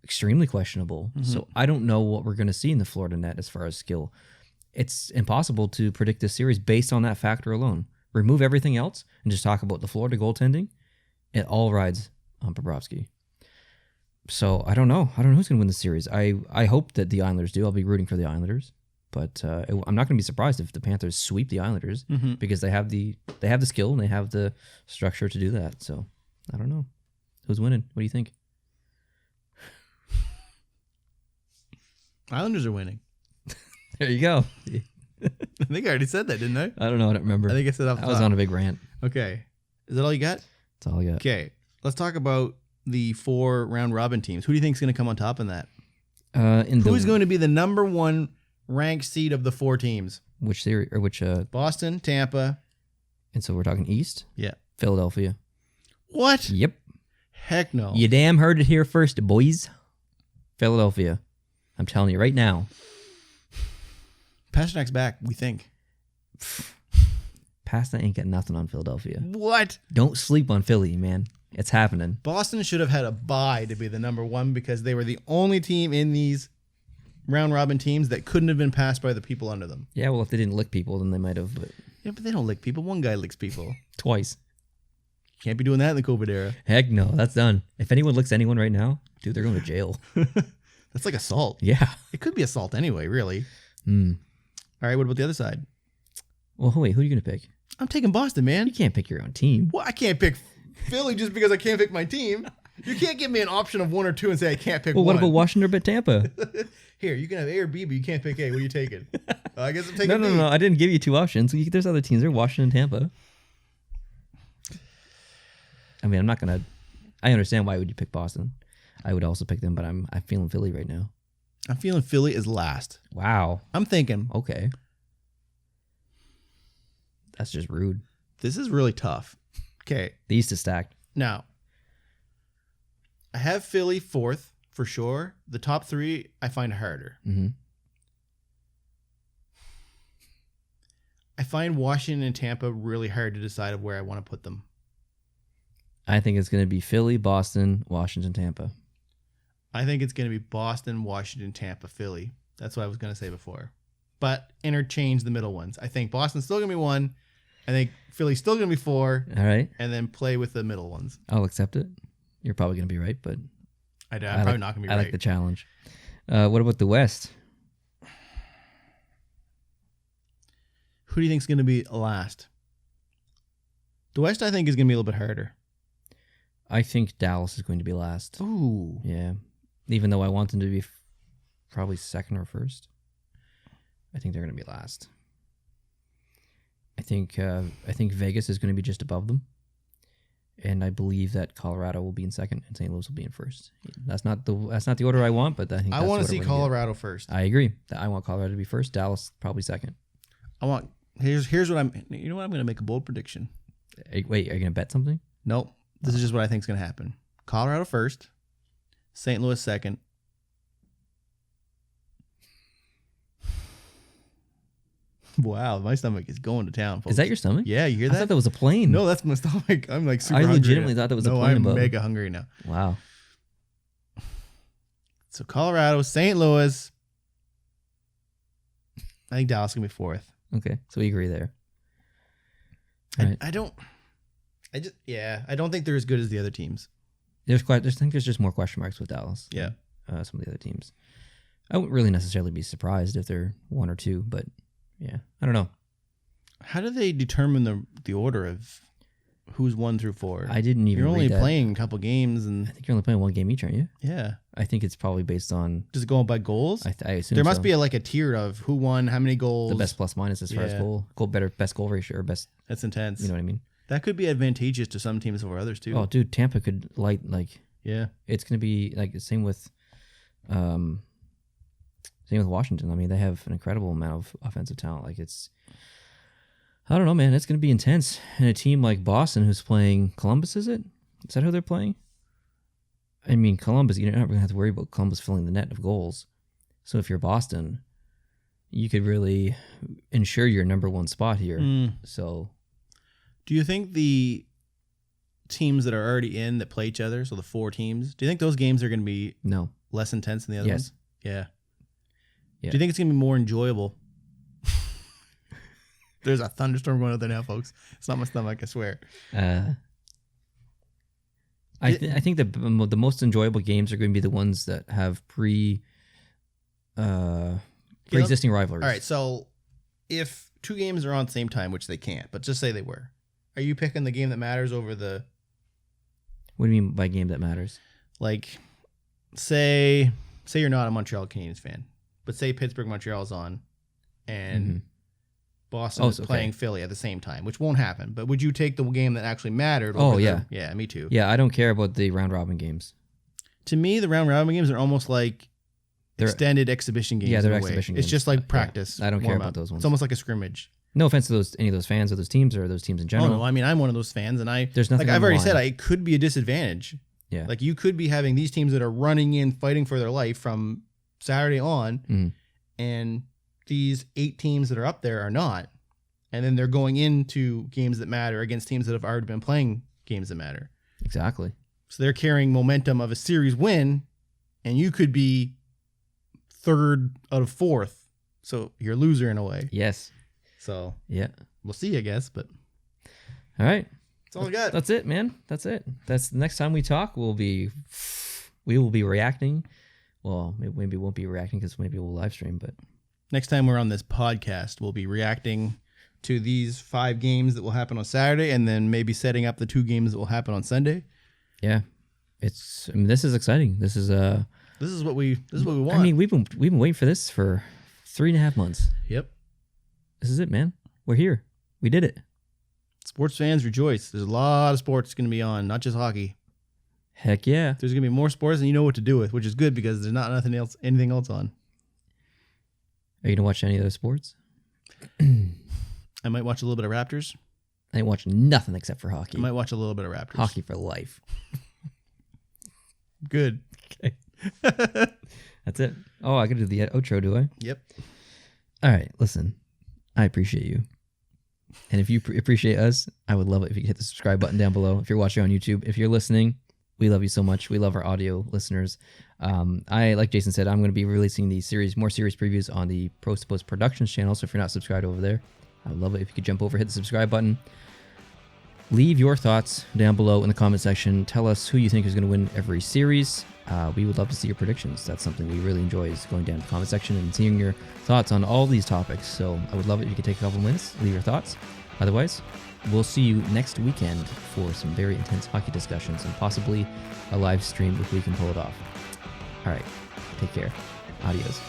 extremely questionable. Mm-hmm. So I don't know what we're going to see in the Florida net as far as skill. It's impossible to predict this series based on that factor alone. Remove everything else and just talk about the Florida goaltending. It all rides on Bobrovsky. So I don't know. I don't know who's going to win the series. I hope that the Islanders do. I'll be rooting for the Islanders. But I'm not going to be surprised if the Panthers sweep the Islanders because they have the skill and they have the structure to do that. So I don't know. Who's winning? What do you think? Islanders are winning. There you go. I think I already said that, didn't I? I don't know. I don't remember. I think I said off the top. I was on a big rant. Okay. Is that all you got? That's all I got. Okay. Let's talk about the 4 round robin teams. Who do you think is going to come on top in that? Who's going to be the number 1 ranked seed of the 4 teams? Which series or which? Boston, Tampa. And so we're talking East? Yeah. Philadelphia. What? Yep. Heck no. You damn heard it here first, boys. Philadelphia. I'm telling you right now. Pasternak's back, we think. Pasternak ain't got nothing on Philadelphia. What? Don't sleep on Philly, man. It's happening. Boston should have had a bye to be the number one because they were the only team in these round robin teams that couldn't have been passed by the people under them. Yeah, well, if they didn't lick people, then they might have. But Yeah, but they don't lick people. One guy licks people. twice. Can't be doing that in the COVID era. Heck no, that's done. If anyone licks anyone right now, dude, they're going to jail. That's like assault. Yeah. It could be assault anyway, really. Mm. All right, what about the other side? Well, wait, who are you going to pick? I'm taking Boston, man. You can't pick your own team. Well, I can't pick Philly just because I can't pick my team. You can't give me an option of one or two and say I can't pick Well, one. what about Washington or but Tampa? Here, you can have A or B, but you can't pick A. What are you taking? I guess I'm taking No. B. I didn't give you two options. There's other teams. There, Washington and Tampa. I mean, I'm not going to... I understand why would you pick Boston. I would also pick them, but I'm feeling Philly right now. I'm feeling Philly is last. Wow. I'm thinking, Okay. That's just rude. this is really tough. Okay, The East is stacked. now, I have Philly fourth for sure. The top three, I find harder. Mm-hmm. I find Washington and Tampa really hard to decide of where I want to put them. I think it's going to be Philly, Boston, Washington, Tampa. I think it's going to be Boston, Washington, Tampa, Philly. That's what I was going to say before. But interchange the middle ones. I think Boston's still going to be one. I think Philly's still going to be four. All right. And then play with the middle ones. I'll accept it. You're probably going to be right, but I'm probably not going to be I right. like the challenge. What about the West? Who do you think is going to be last? The West, I think, is going to be a little bit harder. I think Dallas is going to be last. Ooh. Yeah. Even though I want them to be probably second or first. I think they're going to be last. I think Vegas is going to be just above them. And I believe that Colorado will be in second and St. Louis will be in first. That's not the order I want, but I think I that's want to what see we're gonna Colorado first. get. I agree. I want Colorado to be first, Dallas probably second. Here's what you know what, I'm going to make a bold prediction. Wait, are you going to bet something? Nope. This is just what I think is going to happen. Colorado first, St. Louis second. Wow, my stomach is going to town, folks. Is that your stomach? Yeah, you hear I that? thought that was a plane. No, that's my stomach. I'm like super I hungry legitimately now. thought that was a No, plane I'm above. mega hungry now. Wow. So Colorado, St. Louis. I think Dallas is going to be fourth. Okay, so we agree there. All right. I don't think they're as good as the other teams. I think there's just more question marks with Dallas. Yeah. Some of the other teams. I wouldn't really necessarily be surprised if they're one or two, but yeah, I don't know. How do they determine the order of who's 1 through 4? I didn't even. You're only read that. playing a couple games, and I think you're only playing one game each, aren't you? yeah. I think it's probably based on. Does it go by goals? I assume There must so. be a tier of who won, how many goals. The best plus minus as far as Yeah. best goal ratio or best. That's intense. You know what I mean? That could be advantageous to some teams over others too. Oh, dude, Tampa could Yeah. it's going to be like same with Washington. I mean, they have an incredible amount of offensive talent. I don't know, man. It's going to be intense. And a team like Boston, who's playing Columbus, is that who they're playing? I mean, Columbus, you're not going to have to worry about Columbus filling the net of goals. So if you're Boston, you could really ensure your number one spot here. So, do you think the teams that are already in that play each other, so the 4 teams, do you think those games are going to be no. less intense than the other Yes. ones? Yeah. Yeah. Do you think it's going to be more enjoyable? There's a thunderstorm going out there now, folks. It's not my stomach, I swear. I think the most enjoyable games are going to be the ones that have pre-existing rivalries. All right, so if 2 games are on at the same time, which they can't, but just say they were, are you picking the game that matters over the... What do you mean by game that matters? Like, say you're not a Montreal Canadiens fan, but say Pittsburgh Montreal's on, and Boston is playing Philly at the same time, which won't happen. But would you take the game that actually mattered? Over yeah, me too. Yeah, I don't care about the round robin games. To me, the round robin games are almost like extended exhibition games. Yeah, they're in a way. exhibition It's games. just like practice. Yeah, I don't care about those ones. It's almost like a scrimmage. No offense to any of those fans of those teams or those teams in general. Oh no, I mean I'm one of those fans, and there's nothing. Like I've already said, it could be a disadvantage. Yeah, like you could be having these teams that are running in, fighting for their life from Saturday on, and these 8 teams that are up there are not, and then they're going into games that matter against teams that have already been playing games that matter. Exactly. So they're carrying momentum of a series win, and you could be third out of fourth. So you're a loser in a way. Yes. So yeah, we'll see, I guess. But all right, that's all I got. That's it, man. That's it. That's the next time we talk. We will be reacting. Well, maybe we won't be reacting because maybe we'll live stream. But next time we're on this podcast, we'll be reacting to these 5 games that will happen on Saturday, and then maybe setting up the 2 games that will happen on Sunday. Yeah, this is exciting. This is what we want. I mean, we've been waiting for this for 3.5 months. Yep. This is it, man. We're here. We did it. Sports fans rejoice. There's a lot of sports going to be on, not just hockey. Heck yeah. There's going to be more sports than you know what to do with, which is good because there's not anything else on. Are you going to watch any other sports? I might watch a little bit of Raptors. I ain't watching nothing except for hockey. I might watch a little bit of Raptors. Hockey for life. Good. Okay. That's it. Oh, I got to do the outro, do I? Yep. All right. Listen, I appreciate you. And if you appreciate us, I would love it if you could hit the subscribe button down below. If you're watching on YouTube, if you're listening, we love you so much. We love our audio listeners. Like Jason said, I'm going to be releasing more series previews on the Pros to Post Productions channel. So if you're not subscribed over there, I would love it if you could jump over, hit the subscribe button. Leave your thoughts down below in the comment section. Tell us who you think is going to win every series. We would love to see your predictions. That's something we really enjoy, is going down to the comment section and seeing your thoughts on all these topics. So I would love it if you could take a couple minutes, leave your thoughts. Otherwise, we'll see you next weekend for some very intense hockey discussions and possibly a live stream if we can pull it off. All right. Take care. Adios.